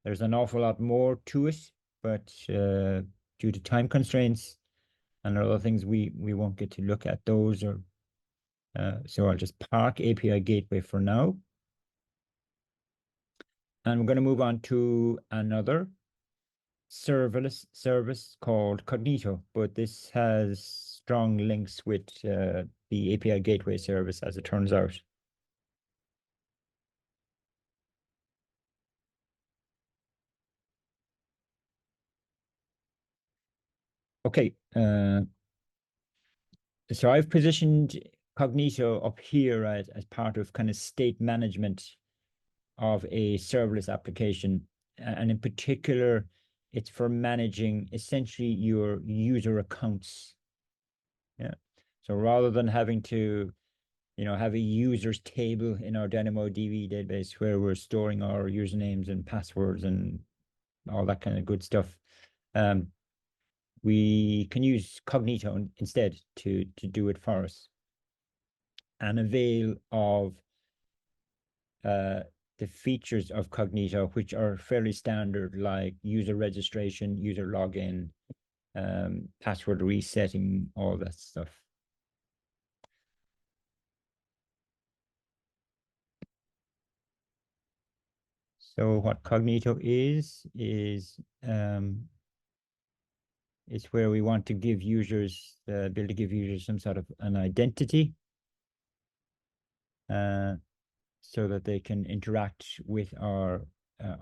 there's an awful lot more to it, but due to time constraints and other things, we won't get to look at those. So I'll just park API gateway for now. And we're going to move on to another serverless service called Cognito, but this has strong links with the API gateway service, as it turns out. Okay, So I've positioned Cognito up here as part of kind of state management of a serverless application. And in particular, it's for managing essentially your user accounts. Yeah. So rather than having to, have a users table in our DynamoDB database where we're storing our usernames and passwords and all that kind of good stuff, we can use Cognito instead to do it for us and avail of the features of Cognito, which are fairly standard, like user registration, user login, password resetting, all that stuff. So what Cognito is where we want to give users, be able to give users some sort of an identity, so that they can interact with our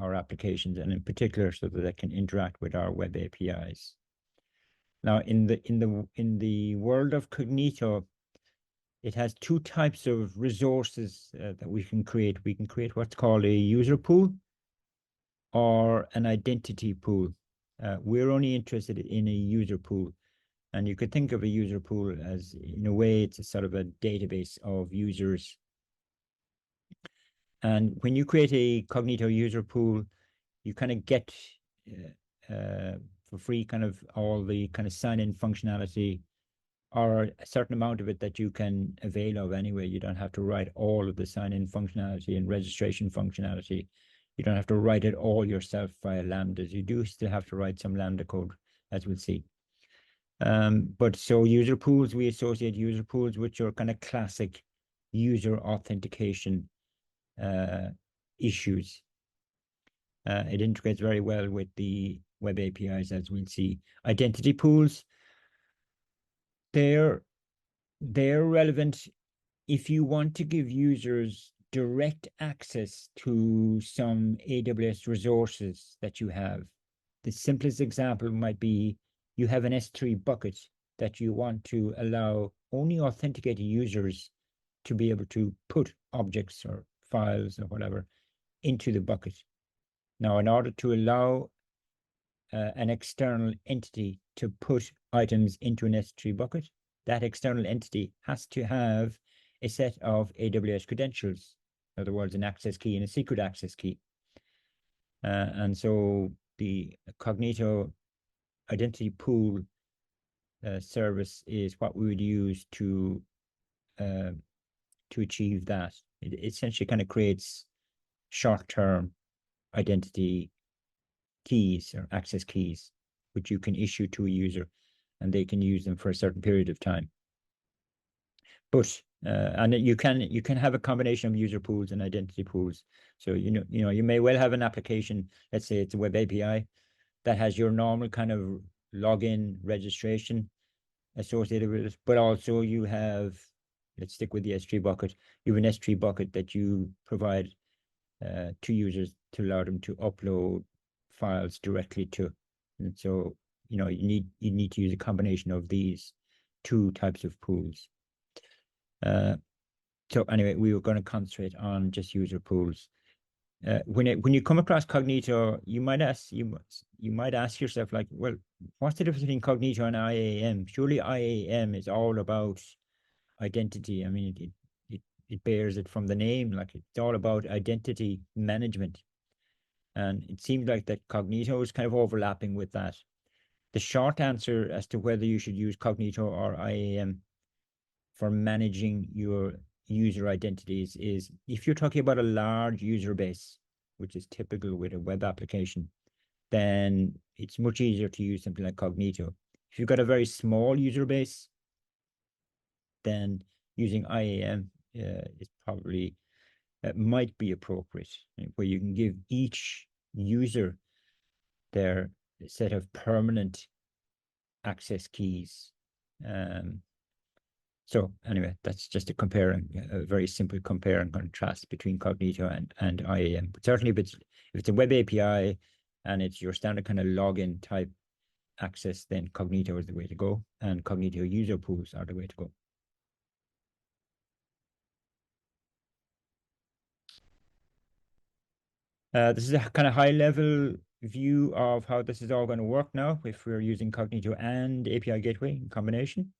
applications, and in particular, so that they can interact with our web APIs. Now, in the world of Cognito, it has two types of resources that we can create. We can create what's called a user pool or an identity pool. We're only interested in a user pool. And you could think of a user pool as, in a way, it's a sort of a database of users. And when you create a Cognito user pool, you kind of get for free kind of all the kind of sign-in functionality, or a certain amount of it that you can avail of anyway. You don't have to write all of the sign-in functionality and registration functionality. You don't have to write it all yourself via Lambdas. You do still have to write some Lambda code, as we'll see. But so user pools, we associate user pools with your kind of classic user authentication issues. It integrates very well with the web APIs, as we'll see. Identity pools, they're relevant if you want to give users direct access to some AWS resources that you have. The simplest example might be you have an S3 bucket that you want to allow only authenticated users to be able to put objects or files or whatever into the bucket. Now, in order to allow an external entity to put items into an S3 bucket, that external entity has to have a set of AWS credentials. In other words, an access key and a secret access key. And so the Cognito identity pool service is what we would use to achieve that. It essentially kind of creates short-term identity keys or access keys, which you can issue to a user, and they can use them for a certain period of time. But and you can have a combination of user pools and identity pools. So you may well have an application. Let's say it's a web API that has your normal kind of login registration associated with it, but also you have, let's stick with the S3 bucket. You have an S3 bucket that you provide to users to allow them to upload files directly to. And so you need to use a combination of these two types of pools. So anyway, we were going to concentrate on just user pools. When you come across Cognito, you might ask yourself, like, well, what's the difference between Cognito and IAM? Surely IAM is all about identity. I mean, it bears it from the name, like it's all about identity management. And it seemed like that Cognito is kind of overlapping with that. The short answer as to whether you should use Cognito or IAM for managing your user identities is, if you're talking about a large user base, which is typical with a web application, then it's much easier to use something like Cognito. If you've got a very small user base, then using IAM is probably might be appropriate, where you can give each user their set of permanent access keys. So anyway, that's just a very simple compare and contrast between Cognito and IAM. But certainly if it's a web API and it's your standard kind of login type access, then Cognito is the way to go, and Cognito user pools are the way to go. This is a kind of high level view of how this is all going to work now if we're using Cognito and API Gateway in combination.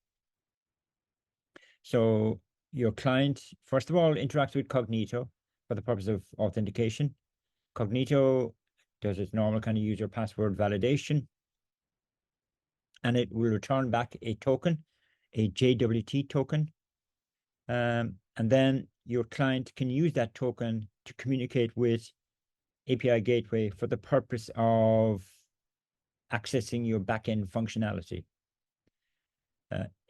So your client, first of all, interacts with Cognito for the purpose of authentication. Cognito does its normal kind of user password validation, and it will return back a token, a JWT token. And then your client can use that token to communicate with API Gateway for the purpose of accessing your backend functionality.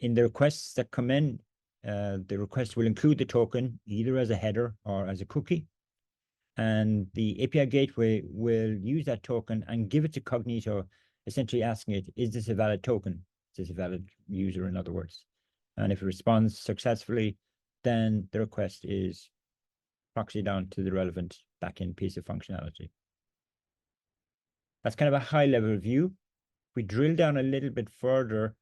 In the requests that come in, the request will include the token either as a header or as a cookie. And the API Gateway will use that token and give it to Cognito, essentially asking it, is this a valid token? Is this a valid user, in other words? And if it responds successfully, then the request is proxied down to the relevant backend piece of functionality. That's kind of a high level view. If we drill down a little bit further,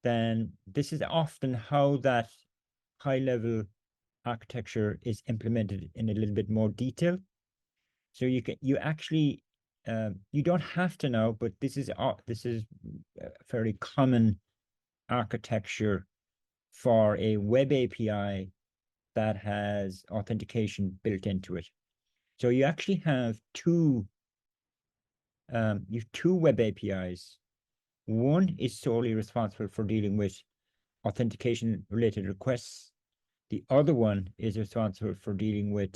then this is often how that high level architecture is implemented in a little bit more detail. So you actually you don't have to know, but this is a fairly common architecture for a web API that has authentication built into it. So you actually have two web APIs. One is solely responsible for dealing with authentication related requests. The other one is responsible for dealing with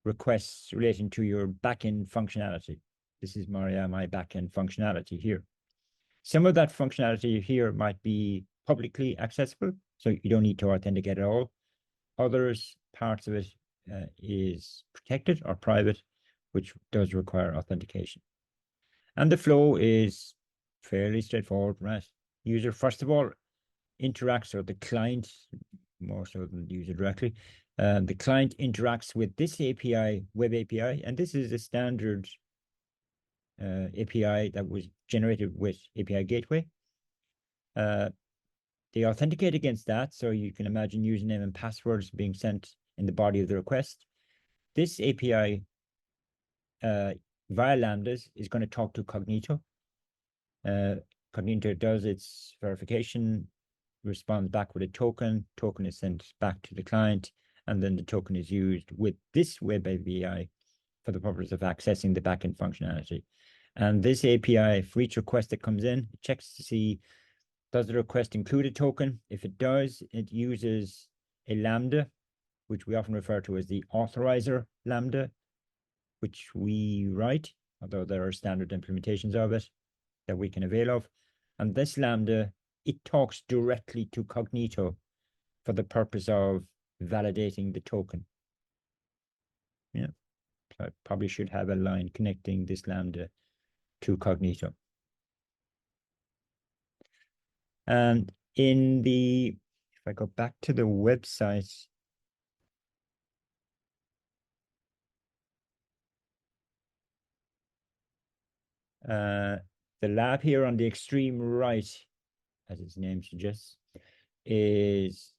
requests relating to your backend functionality. This is my backend functionality here. Some of that functionality here might be publicly accessible, so you don't need to authenticate at all. Others, parts of it is protected or private, which does require authentication. And the flow is fairly straightforward, right? User, first of all, interacts, or the client, more so than the user directly, the client interacts with this API, web API, and this is a standard API that was generated with API Gateway. They authenticate against that, so you can imagine username and passwords being sent in the body of the request. This API via Lambdas is going to talk to Cognito. Cognito does its verification, responds back with a token. Token is sent back to the client, and then the token is used with this web API for the purpose of accessing the backend functionality. And this API, for each request that comes in, it checks to see, does the request include a token? If it does, it uses a Lambda, which we often refer to as the authorizer Lambda, which we write, although there are standard implementations of it that we can avail of. And this Lambda, it talks directly to Cognito for the purpose of validating the token. Yeah, so I probably should have a line connecting this Lambda to Cognito. And if I go back to the website, the lab here on the extreme right, as its name suggests, is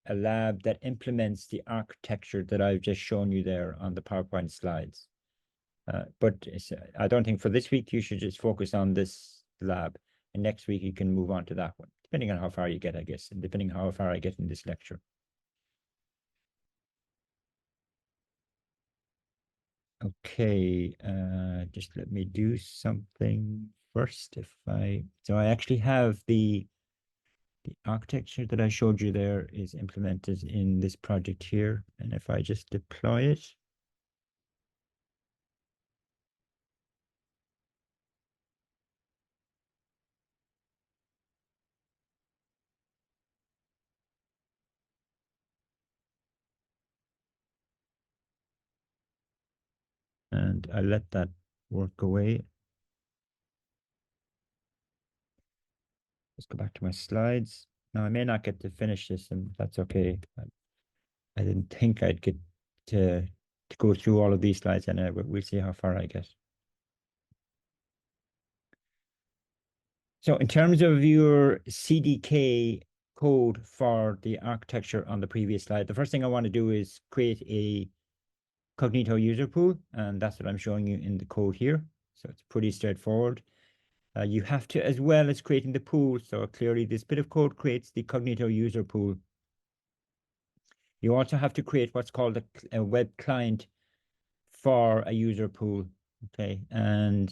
a lab that implements the architecture that I've just shown you there on the PowerPoint slides. But I don't think for this week you should just focus on this lab, and next week you can move on to that one, depending on how far you get, I guess, and depending on how far I get in this lecture. Okay, just let me do something first. So I actually have the architecture that I showed you there is implemented in this project here. And if I just deploy it, and I let that work away. Let's go back to my slides. Now I may not get to finish this, and that's okay. I didn't think I'd get to go through all of these slides, and we'll see how far I get. So in terms of your CDK code for the architecture on the previous slide, the first thing I want to do is create a Cognito user pool, and that's what I'm showing you in the code here. So it's pretty straightforward. You have to, as well as creating the pool, so clearly this bit of code creates the Cognito user pool. You also have to create what's called a web client for a user pool, okay? And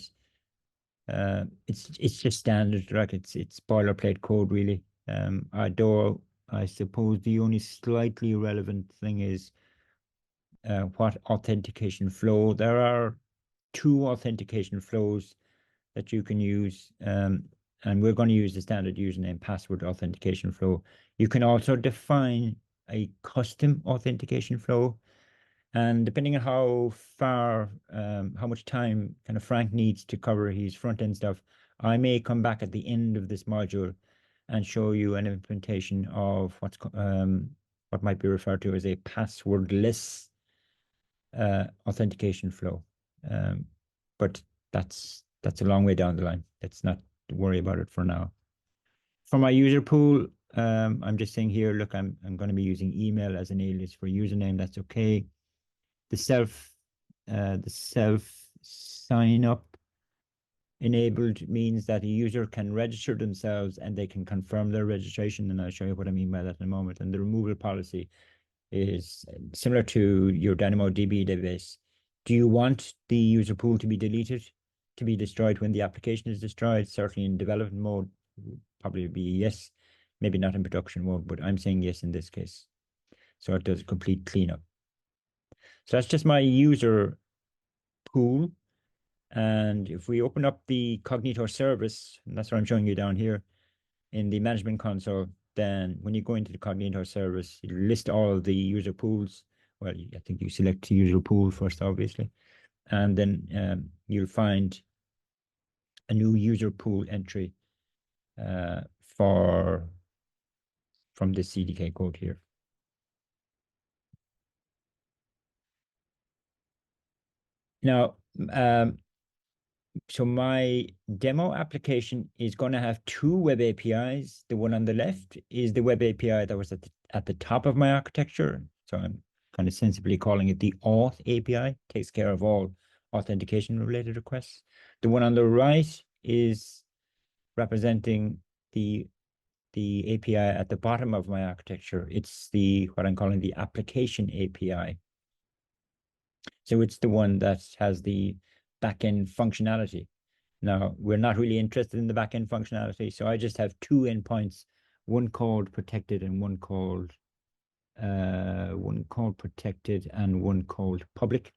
it's just standard, right? It's boilerplate code, really. Although I suppose the only slightly relevant thing is what authentication flow. There are two authentication flows that you can use, and we're going to use the standard username password authentication flow. You can also define a custom authentication flow, and depending on how much time kind of Frank needs to cover his front end stuff, I may come back at the end of this module and show you an implementation of what might be referred to as a passwordless authentication flow. But that's a long way down the line. Let's not worry about it for now. For my user pool, I'm just saying here, look, I'm going to be using email as an alias for username. That's okay. The self sign up enabled means that a user can register themselves and they can confirm their registration. And I'll show you what I mean by that in a moment. And the removal policy is similar to your DynamoDB database. Do you want the user pool to be deleted, to be destroyed when the application is destroyed? Certainly in development mode, probably be yes, maybe not in production mode, but I'm saying yes in this case. So it does a complete cleanup. So that's just my user pool. And if we open up the Cognito service, and that's what I'm showing you down here in the management console, then when you go into the Cognito service, you list all of the user pools. Well, I think you select the user pool first, obviously, and then you'll find a new user pool entry from the CDK code here. Now, so my demo application is going to have two web APIs. The one on the left is the web API that was at the top of my architecture. So I'm kind of sensibly calling it the auth API, takes care of all authentication related requests. The one on the right is representing the API at the bottom of my architecture. It's what I'm calling the application API. So it's the one that has the backend functionality. Now, we're not really interested in the backend functionality, so I just have two endpoints, one called protected and one called protected and one called public.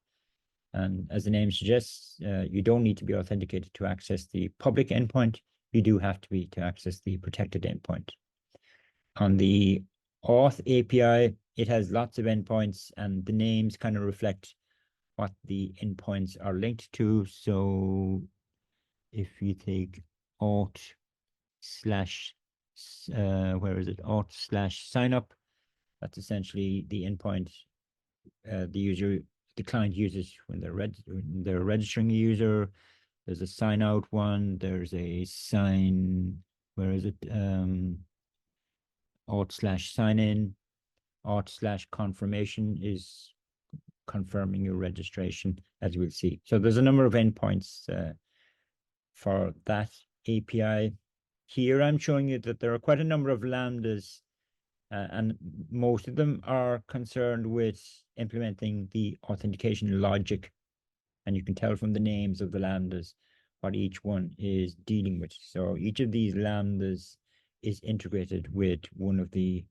And as the name suggests, you don't need to be authenticated to access the public endpoint. You do have to be to access the protected endpoint. On the auth API, it has lots of endpoints, and the names kind of reflect what the endpoints are linked to. So if you take auth slash where is it, auth slash sign up, that's essentially the endpoint the client uses when they're registering a user. There's a sign out one, there's a sign, where is it, auth slash sign in, auth slash confirmation is confirming your registration, as we'll see. So there's a number of endpoints for that API. Here I'm showing you that there are quite a number of lambdas, and most of them are concerned with implementing the authentication logic. And you can tell from the names of the lambdas what each one is dealing with. So each of these lambdas is integrated with one of the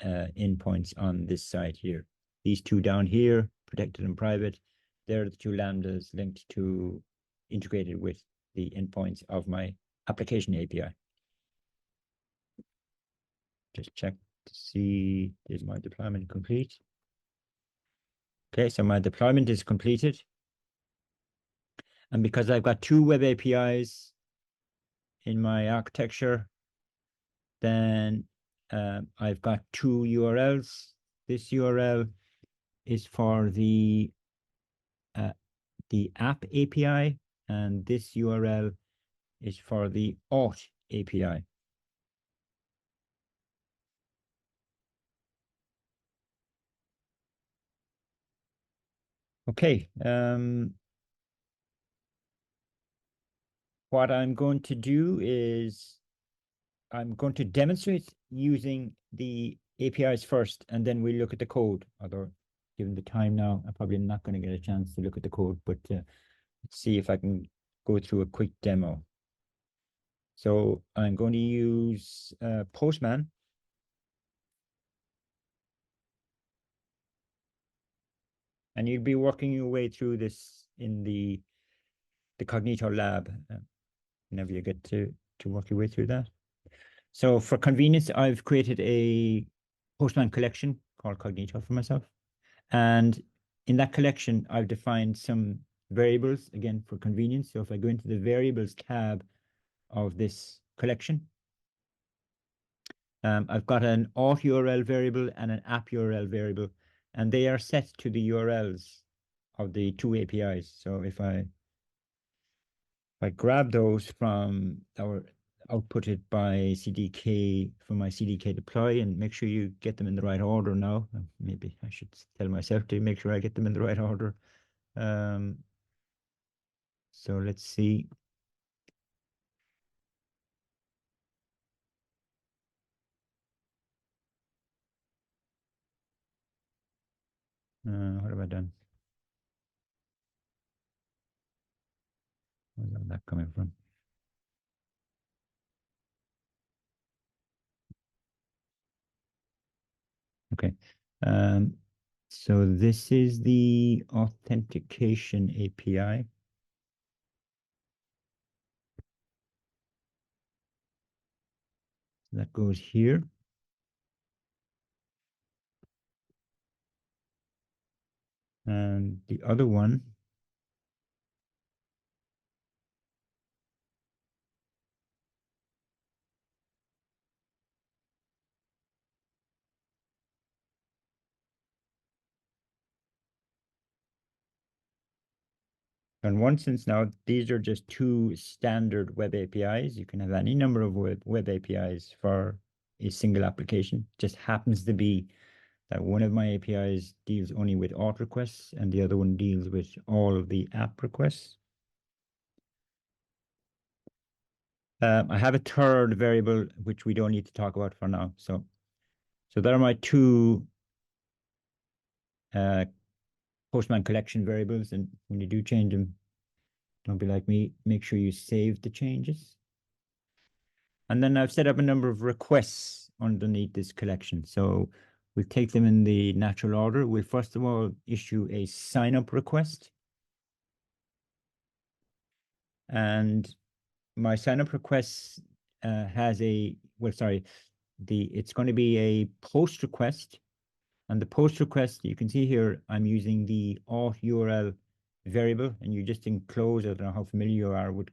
endpoints on this side here. These two down here, protected and private, they're the two lambdas linked to, integrated with the endpoints of my application API. Just check to see, is my deployment complete? Okay, so my deployment is completed. And because I've got two web APIs in my architecture, then I've got two URLs. This URL is for the app API, and this URL is for the auth API. Okay. What I'm going to do is I'm going to demonstrate using the APIs first, and then we look at the code. Although, given the time now, I'm probably not going to get a chance to look at the code, but let's see if I can go through a quick demo. So I'm going to use Postman. And you'll be working your way through this in the Cognito lab whenever you get to work your way through that. So for convenience, I've created a Postman collection called Cognito for myself. And in that collection, I've defined some variables, again, for convenience. So if I go into the variables tab of this collection, I've got an auth URL variable and an app URL variable, and they are set to the URLs of the two APIs. So if I grab those from our outputted by CDK from my CDK deploy and make sure you get them in the right order now. Maybe I should tell myself to make sure I get them in the right order. So let's see. What have I done? Where's all that coming from? Okay. So this is the authentication API. So that goes here. And the other one in one sense now, these are just two standard web APIs. You can have any number of web APIs for a single application. Just happens to be that one of my APIs deals only with auth requests and the other one deals with all of the app requests. I have a third variable, which we don't need to talk about for now. So there are my two Postman collection variables. And when you do change them, don't be like me. Make sure you save the changes. And then I've set up a number of requests underneath this collection. So we'll take them in the natural order. We'll first of all issue a sign up request. And my sign up request has a, well, sorry, it's going to be a post request. And the post request, you can see here, I'm using the auth URL variable, and you just enclose, I don't know how familiar you are with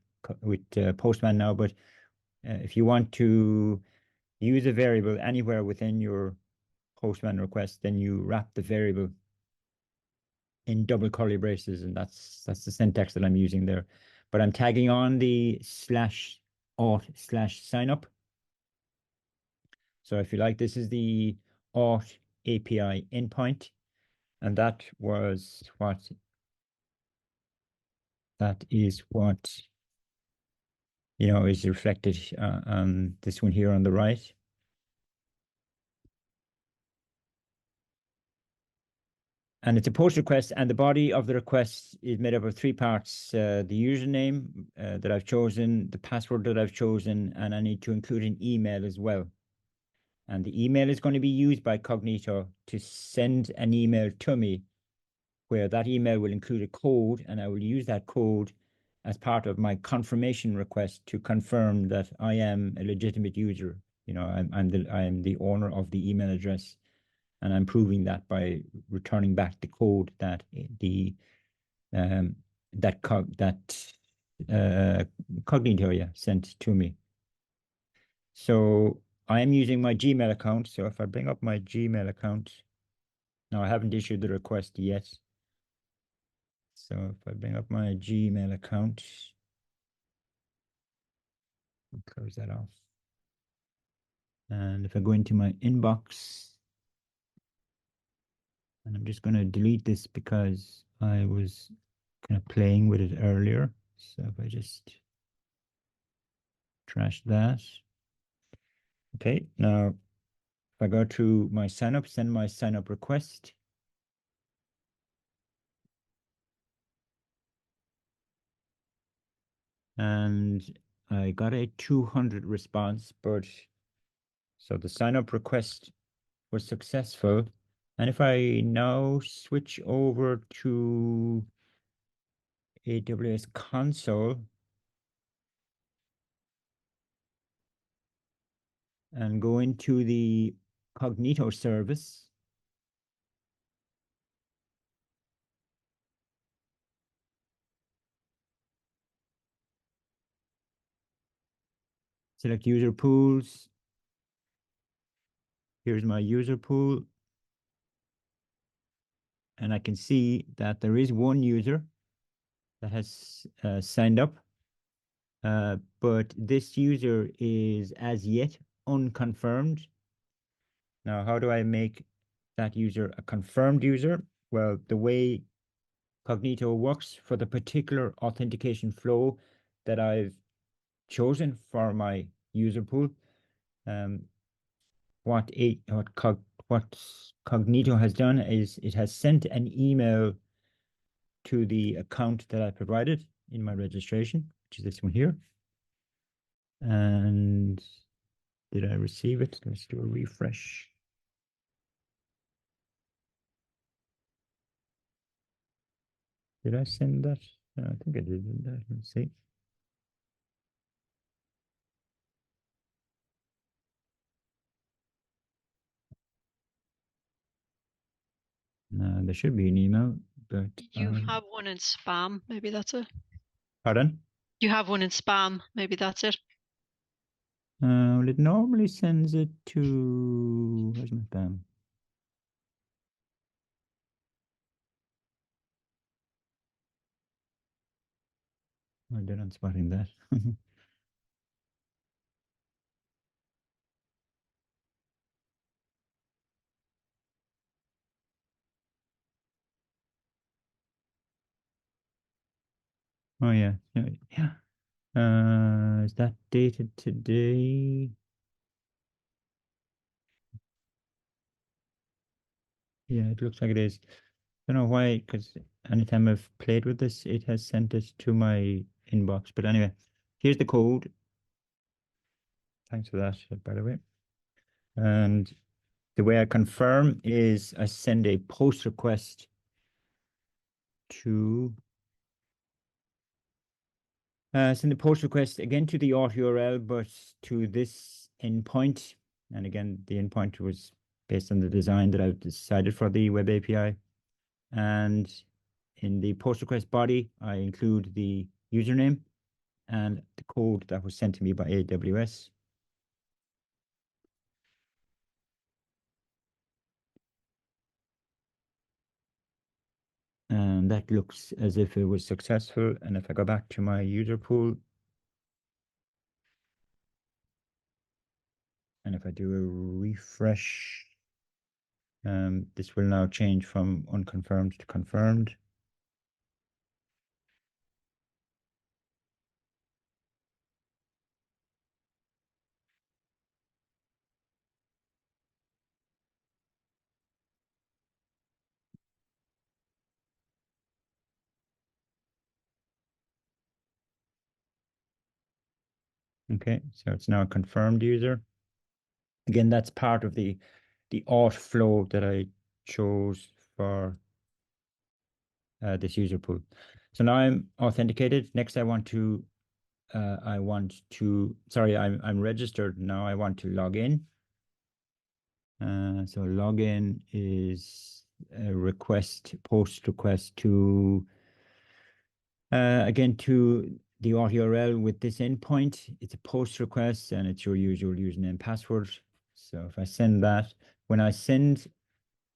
Postman now, but if you want to use a variable anywhere within your Postman request, then you wrap the variable in double curly braces, and that's the syntax that I'm using there. But I'm tagging on the /auth/signup. So if you like, this is the auth API endpoint, and that is what is reflected on this one here on the right. And it's a post request, and the body of the request is made up of three parts: the username that I've chosen, the password that I've chosen, and I need to include an email as well. And the email is going to be used by Cognito to send an email to me, where that email will include a code, and I will use that code as part of my confirmation request to confirm that I am a legitimate user. I'm the owner of the email address, and I'm proving that by returning back the code that Cognito sent to me. So I am using my Gmail account. So if I bring up my Gmail account, now I haven't issued the request yet. So if I bring up my Gmail account, close that off. And if I go into my inbox, and I'm just going to delete this because I was kind of playing with it earlier. So if I just trash that. Okay, now if I go to my sign up, send my sign up request. And I got a 200 response, but so the sign up request was successful. And if I now switch over to AWS console and go into the Cognito service, select user pools. Here's my user pool. And I can see that there is one user that has signed up. But this user is as yet unconfirmed. Now, how do I make that user a confirmed user? Well, the way Cognito works for the particular authentication flow that I've chosen for my user pool, um, what Cognito has done is it has sent an email to the account that I provided in my registration, which is this one here. And did I receive it? Let's do a refresh. Did I send that? I think I did that. Let's see. There should be an email, but You have one in spam. Maybe that's it. pardon? You have one in spam. Maybe that's it. Well, it normally sends it to, where's my spam? I didn't spotting that. Oh yeah, yeah. Is that dated today? Yeah, it looks like it is. I don't know why, because anytime I've played with this, it has sent it to my inbox. But anyway, here's the code. Thanks for that, by the way. And the way I confirm is I send a post request to send the post request again to the auth URL, but to this endpoint. And again, the endpoint was based on the design that I've decided for the web API. And in the post request body, I include the username and the code that was sent to me by AWS. And that looks as if it was successful. And if I go back to my user pool, and if I do a refresh, this will now change from unconfirmed to confirmed. Okay, so it's now a confirmed user. Again, that's part of the auth flow that I chose for this user pool. So now I'm authenticated. Next, I'm registered. Now I want to log in. So login is a post request to, again, to the auth URL with this endpoint. It's a post request and it's your usual username and password. So if I send that, when I send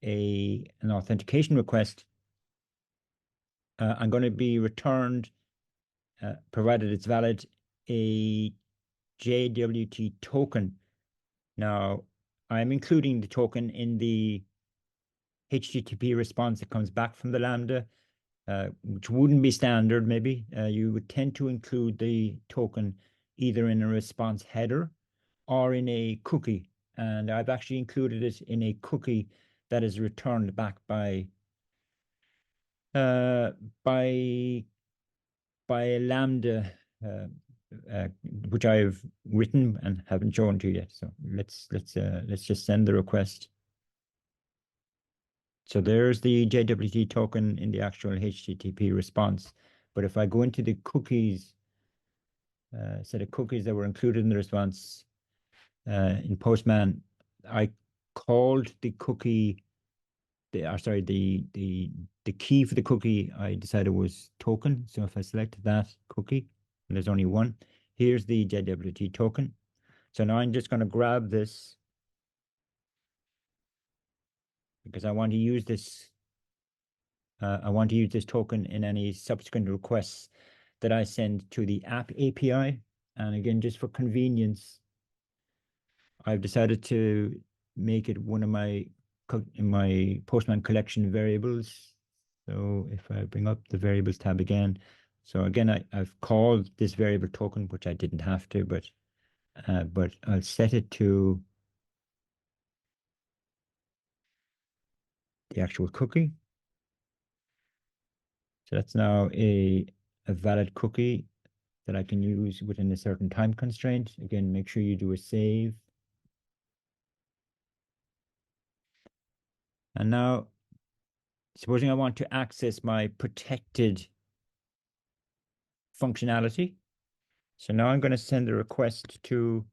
an authentication request, I'm going to be returned, provided it's valid, a JWT token. Now, I'm including the token in the HTTP response that comes back from the Lambda, which wouldn't be standard, maybe. You would tend to include the token either in a response header or in a cookie. And I've actually included it in a cookie that is returned back by by a Lambda, which I've written and haven't shown to you yet. So let's just send the request. So there's the JWT token in the actual HTTP response. But if I go into the cookies, set of cookies that were included in the response in Postman, I called the cookie, the key for the cookie I decided was token. So if I select that cookie, and there's only one, here's the JWT token. So now I'm just going to grab this because I want to use this. I want to use this token in any subsequent requests that I send to the app API. And again, just for convenience, I've decided to make it one of my in my Postman collection variables. So if I bring up the variables tab again, so again, I've called this variable token, which I didn't have to, but I'll set it to the actual cookie. So that's now a valid cookie that I can use within a certain time constraint. Again, make sure you do a save. And now, supposing I want to access my protected functionality. So now I'm going to send a request to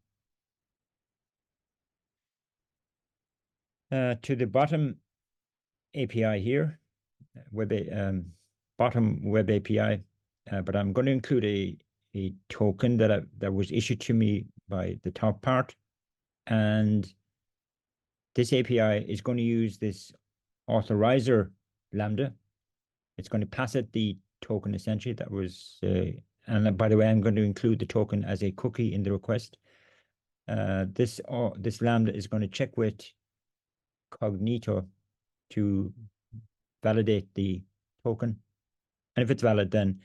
the bottom API here, bottom web API, but I'm going to include a token that was issued to me by the top part, and this API is going to use this authorizer Lambda. It's going to pass it the token essentially that was, and by the way, I'm going to include the token as a cookie in the request. This Lambda is going to check with Cognito to validate the token. And if it's valid, then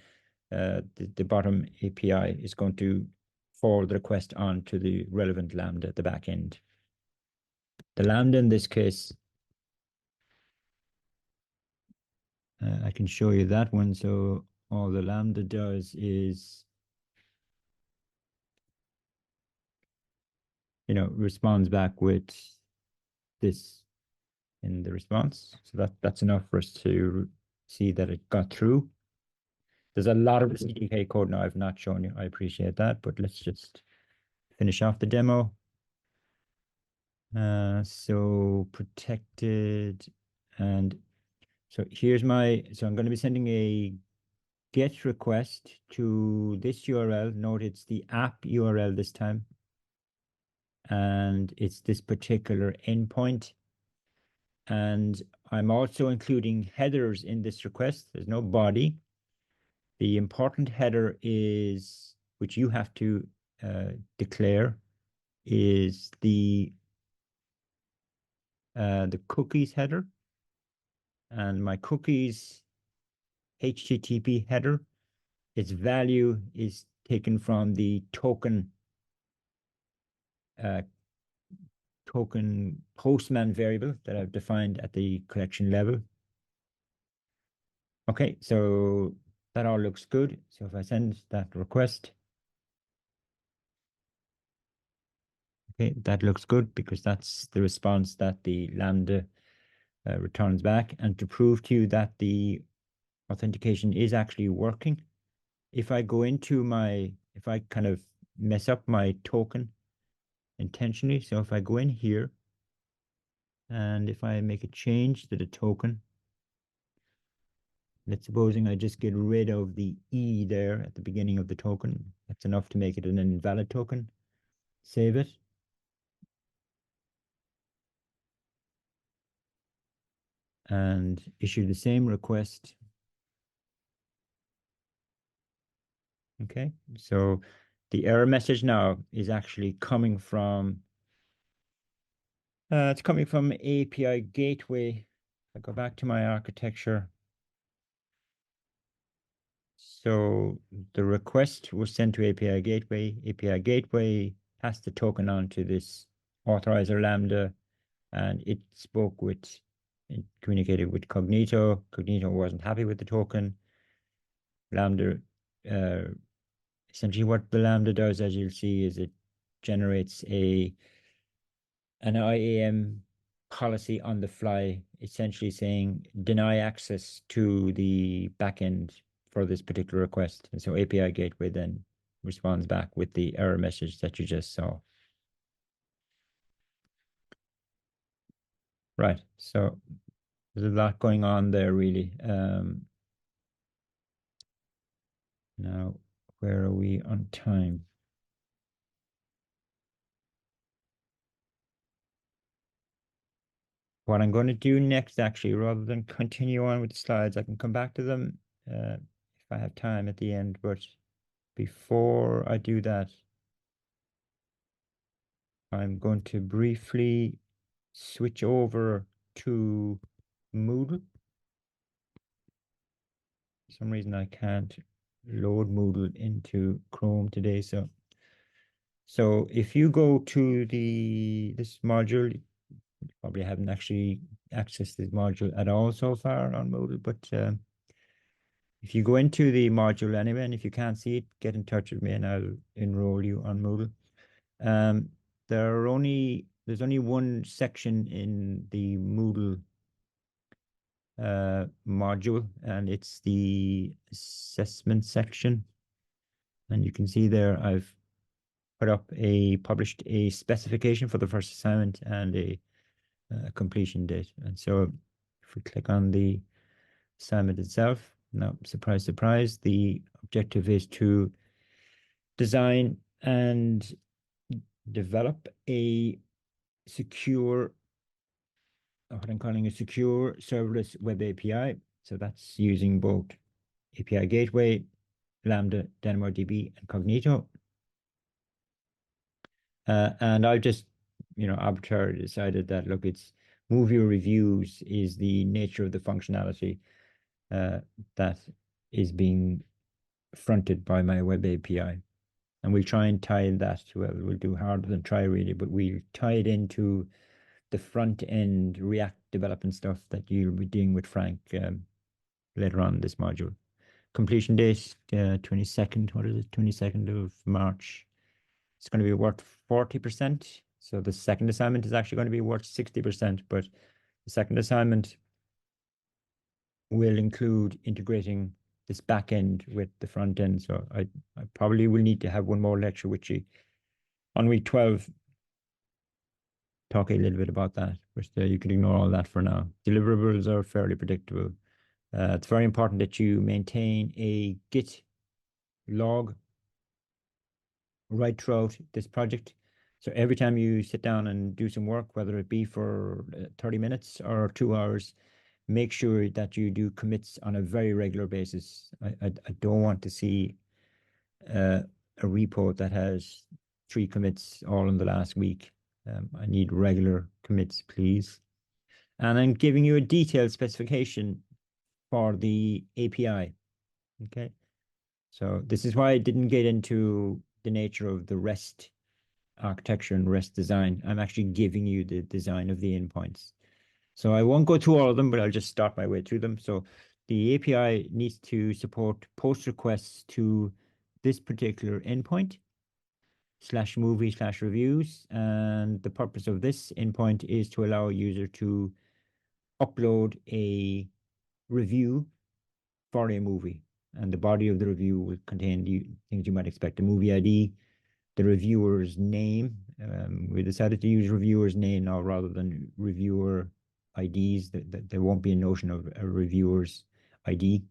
the bottom API is going to forward the request on to the relevant Lambda at the back end. The Lambda in this case, I can show you that one. So all the Lambda does is, responds back with this in the response. So that's enough for us to see that it got through. There's a lot of CDK code now I've not shown you. I appreciate that, but let's just finish off the demo. So protected, and so here's so I'm going to be sending a GET request to this URL. Note it's the app URL this time, and it's this particular endpoint. And I'm also including headers in this request. There's no body. The important header is, which you have to declare, is the cookies header. And my cookies HTTP header, its value is taken from the token Postman variable that I've defined at the collection level. Okay, so that all looks good. So if I send that request, okay, that looks good because that's the response that the Lambda returns back. And to prove to you that the authentication is actually working, if I go into if I kind of mess up my token intentionally, so if I go in here and if I make a change to the token, let's supposing I just get rid of the E there at the beginning of the token. That's enough to make it an invalid token. Save it. And issue the same request. Okay, so The error message now is actually coming from, it's coming from API gateway. I go back to my architecture. So the request was sent to API gateway. API gateway passed the token on to this authorizer Lambda, and it communicated with Cognito. Cognito wasn't happy with the token. Lambda, essentially what the Lambda does, as you'll see, is it generates an IAM policy on the fly, essentially saying deny access to the backend for this particular request. And so API gateway then responds back with the error message that you just saw. Right, so there's a lot going on there, really. Now, where are we on time? What I'm going to do next, actually, rather than continue on with the slides, I can come back to them if I have time at the end. But before I do that, I'm going to briefly switch over to Moodle. For some reason, I can't load Moodle into Chrome today. So if you go to this module, you probably haven't actually accessed this module at all so far on Moodle, but if you go into the module anyway, and if you can't see it, get in touch with me and I'll enroll you on Moodle. There's only one section in the Moodle module, and it's the assessment section. And you can see there I've published a specification for the first assignment and a completion date. And so if we click on the assignment itself, now, surprise, surprise, the objective is to design and develop a secure, what I'm calling a secure serverless web API. So that's using both API Gateway, Lambda, DynamoDB, and Cognito. And I've just, arbitrarily decided that, look, it's movie reviews is the nature of the functionality that is being fronted by my web API. And we'll try and tie that, well, we'll do harder than try really, but we'll tie it into the front end React development stuff that you'll be doing with Frank later on in this module. Completion date, 22nd, what is it, 22nd of March. It's going to be worth 40%. So the second assignment is actually going to be worth 60%, but the second assignment will include integrating this back end with the front end. So I probably will need to have one more lecture with you on week 12, talk a little bit about that, but you can ignore all that for now. Deliverables are fairly predictable. It's very important that you maintain a Git log right throughout this project. So every time you sit down and do some work, whether it be for 30 minutes or 2 hours, make sure that you do commits on a very regular basis. I don't want to see a repo that has 3 commits all in the last week. I need regular commits, please. And I'm giving you a detailed specification for the API. Okay. So this is why I didn't get into the nature of the REST architecture and REST design. I'm actually giving you the design of the endpoints. So I won't go through all of them, but I'll just start my way through them. So the API needs to support post requests to this particular endpoint /movie/reviews. And the purpose of this endpoint is to allow a user to upload a review for a movie. And the body of the review will contain the things you might expect: a movie ID, the reviewer's name. We decided to use reviewer's name now rather than reviewer IDs. There won't be a notion of a reviewer's ID.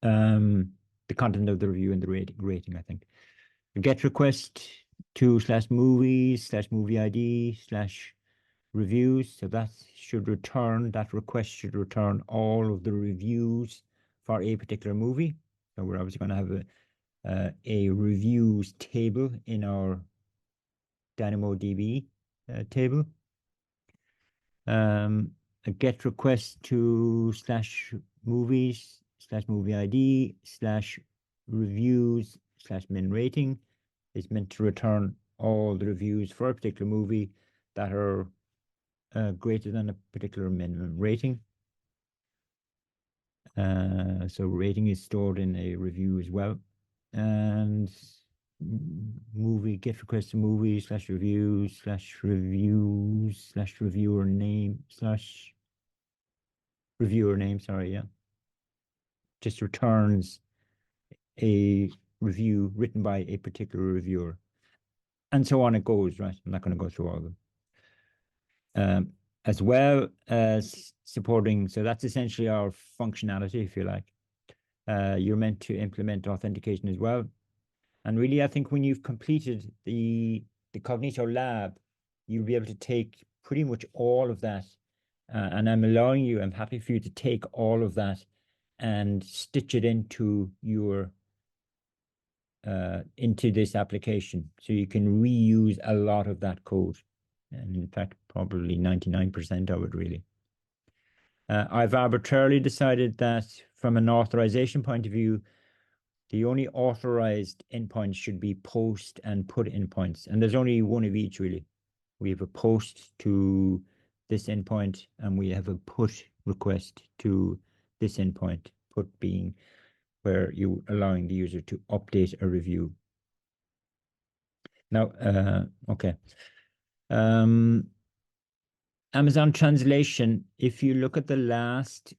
The content of the review and the rating, I think. The GET request to /movies/movie ID/reviews. So that request should return all of the reviews for a particular movie. So we're obviously going to have a reviews table in our DynamoDB table. A get request to /movies/movie ID /reviews/min rating is meant to return all the reviews for a particular movie that are greater than a particular minimum rating. So rating is stored in a review as well. And movie get request to movie/reviews/reviews/reviewer name, sorry, yeah. Just returns a review written by a particular reviewer. And so on it goes, right? I'm not going to go through all of them. As well as supporting, so that's essentially our functionality, if you like. You're meant to implement authentication as well. And really, I think when you've completed the Cognito lab, you'll be able to take pretty much all of that. And I'm happy for you to take all of that and stitch it into your into this application. So you can reuse a lot of that code. And in fact, probably 99% of it, really. I've arbitrarily decided that from an authorization point of view, the only authorized endpoints should be post and put endpoints. And there's only one of each, really. We have a post to this endpoint, and we have a put request to this endpoint, put being where you're allowing the user to update a review. Now, okay. Amazon translation, if you look at the last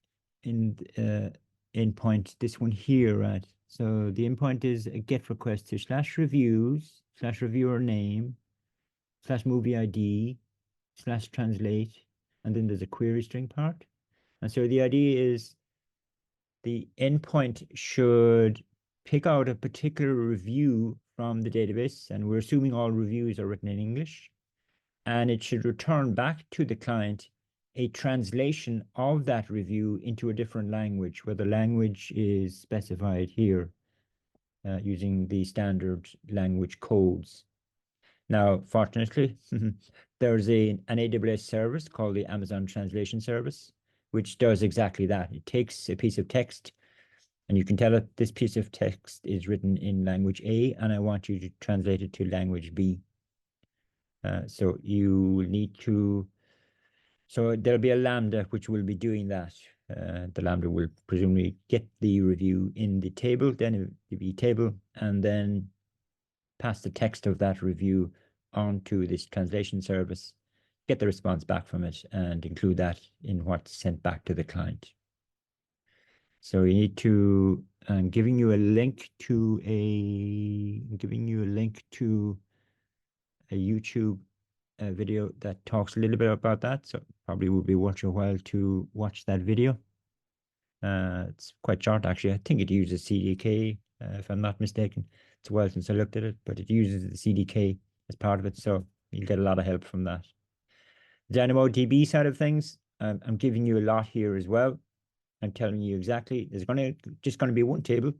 endpoint, this one here, right? So the endpoint is a get request to /reviews/reviewer name /movie ID /translate, and then there's a query string part. And so the idea is the endpoint should pick out a particular review from the database, and we're assuming all reviews are written in English, and it should return back to the client a translation of that review into a different language, where the language is specified here using the standard language codes. Now, fortunately, there's an AWS service called the Amazon Translation Service, which does exactly that. It takes a piece of text, and you can tell it this piece of text is written in language A, and I want you to translate it to language B. So you need to, so there'll be a Lambda which will be doing that. The Lambda will presumably get the review in the table, then the table, and then pass the text of that review onto this translation service, get the response back from it, and include that in what's sent back to the client. So you need to, I'm giving you a link to a YouTube video that talks a little bit about that. So probably would be worth your while to watch that video. It's quite short, actually. I think it uses CDK, if I'm not mistaken. It's a while since I looked at it, but it uses the CDK as part of it. So you'll get a lot of help from that. DynamoDB side of things, I'm giving you a lot here as well. I'm telling you exactly, there's just going to be one table.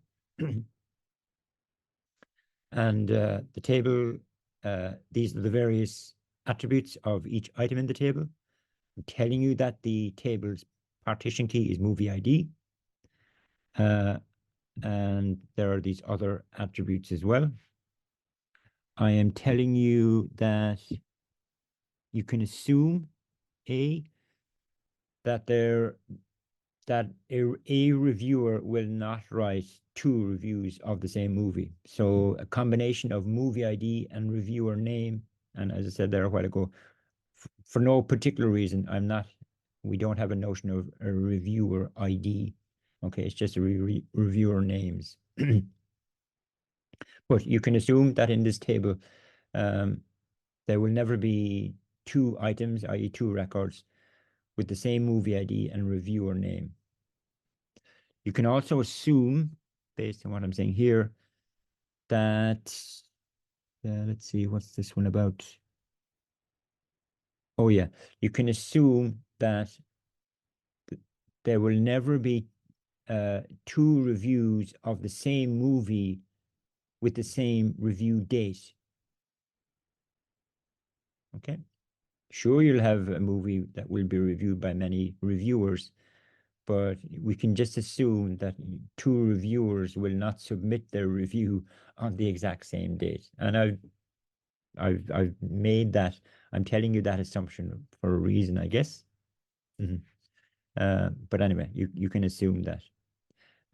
And the table, these are the various attributes of each item in the table. I'm telling you that the table's partition key is movie ID. And there are these other attributes as well. I am telling you that you can assume that a reviewer will not write two reviews of the same movie. So a combination of movie ID and reviewer name, and as I said there a while ago, for no particular reason, we don't have a notion of a reviewer ID. Okay, it's just a reviewer names. But you can assume that in this table, there will never be two items, i.e. two records, with the same movie ID and reviewer name. You can also assume, based on what I'm saying here, that, let's see, what's this one about? Oh yeah, you can assume that there will never be two reviews of the same movie with the same review date. Okay. Sure, you'll have a movie that will be reviewed by many reviewers, but we can just assume that two reviewers will not submit their review on the exact same date. And I've made that. I'm telling you that assumption for a reason, I guess. But anyway, you can assume that.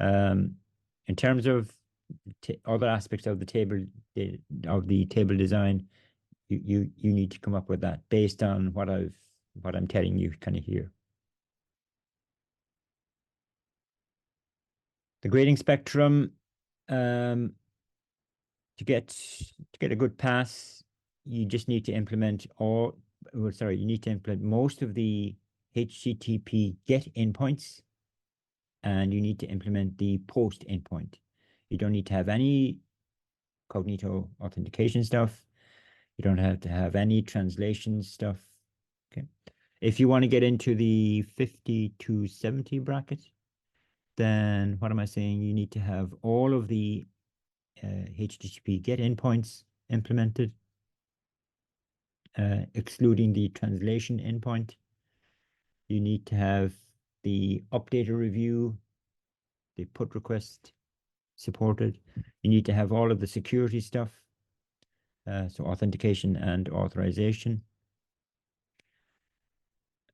In terms of other aspects of the table design, you need to come up with that based on what I'm telling you kind of here. The grading spectrum, to get a good pass, you just need to implement you need to implement most of the HTTP get endpoints, and you need to implement the post endpoint. You don't need to have any cognito authentication stuff. You don't have to have any translation stuff. Okay. If you want to get into the 50 to 70 bracket, then what am I saying? You need to have all of the HTTP get endpoints implemented, excluding the translation endpoint. You need to have the updater review, the put request supported. You need to have all of the security stuff, so authentication and authorization.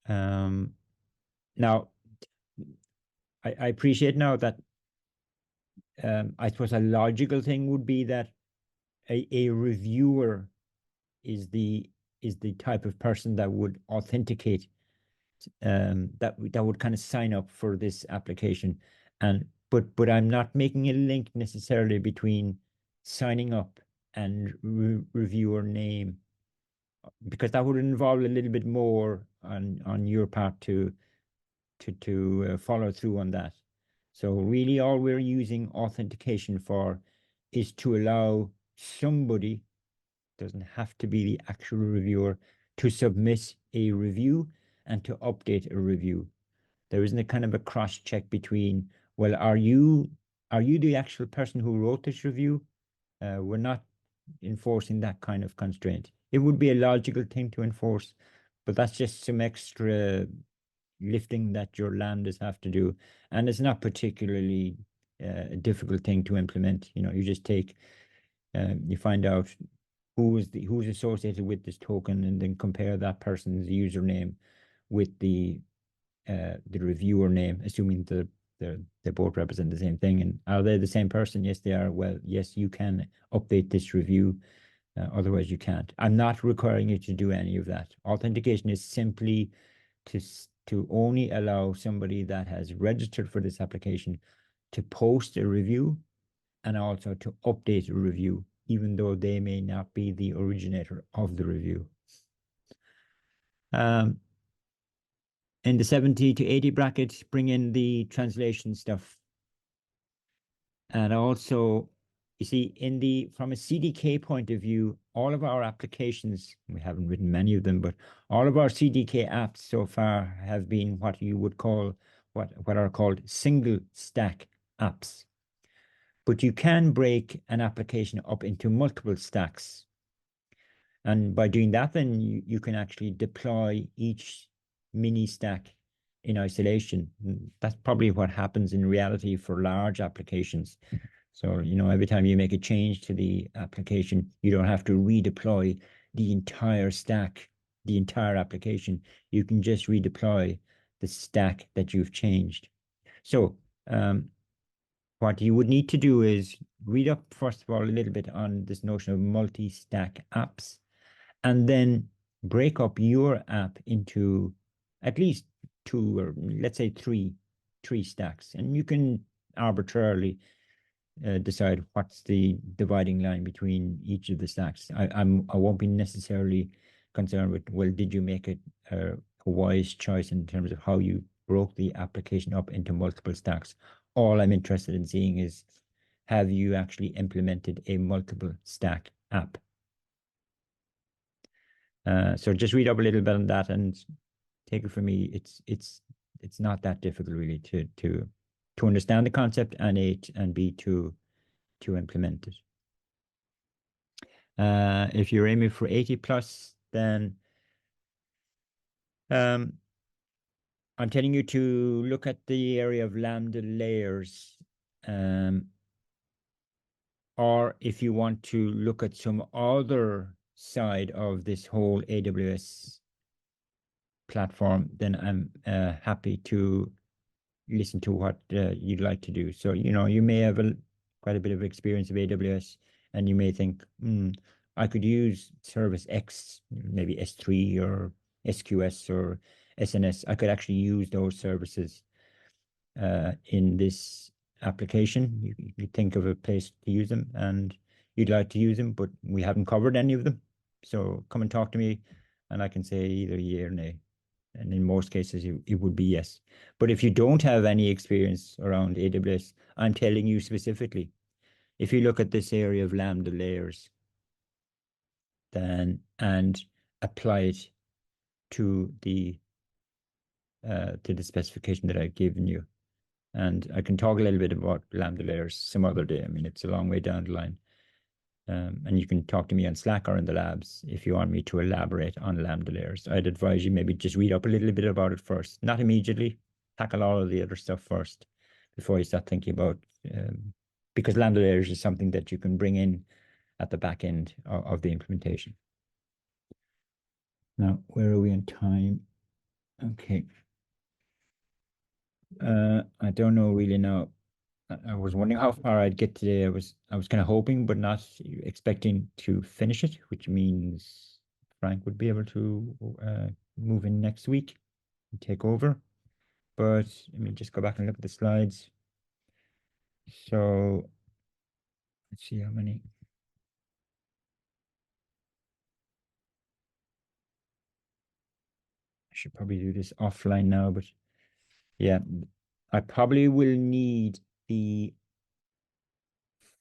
Now, I appreciate now that I suppose a logical thing would be that a reviewer is the type of person that would authenticate, that would kind of sign up for this application. And but I'm not making a link necessarily between signing up and reviewer name, because that would involve a little bit more on your part to follow through on that. So really all we're using authentication for is to allow somebody, doesn't have to be the actual reviewer, to submit a review and to update a review. There isn't a kind of a cross check between, well, are you the actual person who wrote this review? We're not enforcing that kind of constraint. It would be a logical thing to enforce, but that's just some extra lifting that your landers have to do, and it's not particularly a difficult thing to implement. You just take, you find out who's associated with this token, and then compare that person's username with the reviewer name, assuming they both represent the same thing. And are they the same person? Yes, they are. Well, yes, you can update this review. Otherwise, you can't. I'm not requiring you to do any of that. Authentication is simply to only allow somebody that has registered for this application to post a review, and also to update a review, even though they may not be the originator of the review. In the 70 to 80 bracket, bring in the translation stuff. And also, you see, from a CDK point of view, all of our applications, we haven't written many of them, but all of our CDK apps so far have been what you would call, what are called single stack apps. But you can break an application up into multiple stacks. And by doing that, then you can actually deploy each mini stack in isolation. That's probably what happens in reality for large applications. So, every time you make a change to the application, you don't have to redeploy the entire stack, the entire application. You can just redeploy the stack that you've changed. So, what you would need to do is read up, first of all, a little bit on this notion of multi-stack apps, and then break up your app into at least 2, or let's say three stacks. And you can arbitrarily decide what's the dividing line between each of the stacks. I won't be necessarily concerned with, well, did you make a wise choice in terms of how you broke the application up into multiple stacks? All I'm interested in seeing is, have you actually implemented a multiple stack app? So just read up a little bit on that, and take it from me. It's not that difficult really to understand the concept, and A, and B, to implement it. If you're aiming for 80 plus, then I'm telling you to look at the area of Lambda layers. Or if you want to look at some other side of this whole AWS platform, then I'm happy to listen to what you'd like to do. So, you may have quite a bit of experience of AWS, and you may think, I could use service X, maybe S3 or SQS or SNS. I could actually use those services in this application. You think of a place to use them, and you'd like to use them, but we haven't covered any of them. So come and talk to me, and I can say either yea or nay. And in most cases, it would be yes. But if you don't have any experience around AWS, I'm telling you specifically, if you look at this area of Lambda layers, then and apply it to the specification that I've given you. And I can talk a little bit about Lambda layers some other day. I mean, it's a long way down the line. And you can talk to me on Slack or in the labs if you want me to elaborate on Lambda layers. I'd advise you maybe just read up a little bit about it first, not immediately. Tackle all of the other stuff first before you start thinking about, because Lambda layers is something that you can bring in at the back end of the implementation. Now, where are we in time? Okay. I don't know really now. I was wondering how far I'd get today. I was kind of hoping, but not expecting to finish it, which means Frank would be able to move in next week and take over. But let me just go back and look at the slides. So let's see how many. I should probably do this offline now, but yeah, I probably will need the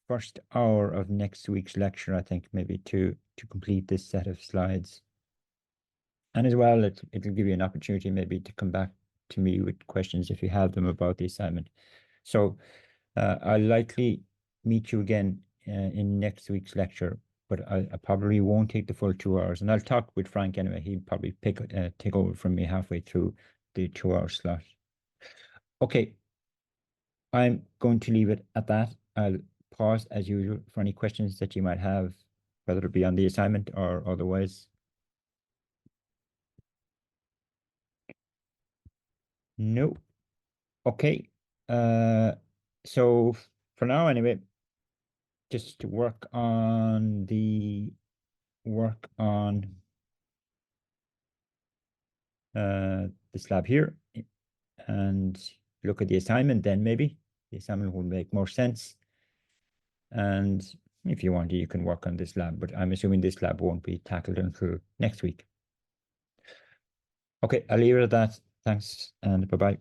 first hour of next week's lecture, I think, maybe to complete this set of slides. And as well, it'll give you an opportunity maybe to come back to me with questions if you have them about the assignment. So I'll likely meet you again in next week's lecture, but I probably won't take the full 2 hours. And I'll talk with Frank anyway. He'll probably take over from me halfway through the 2 hour slot. Okay, I'm going to leave it at that. I'll pause as usual for any questions that you might have, whether it be on the assignment or otherwise. No. Okay. So for now anyway, just to work on this lab here and look at the assignment, then maybe the assignment will make more sense. And if you want to, you can work on this lab, but I'm assuming this lab won't be tackled until next week. Okay, I'll leave it at that. Thanks and bye-bye.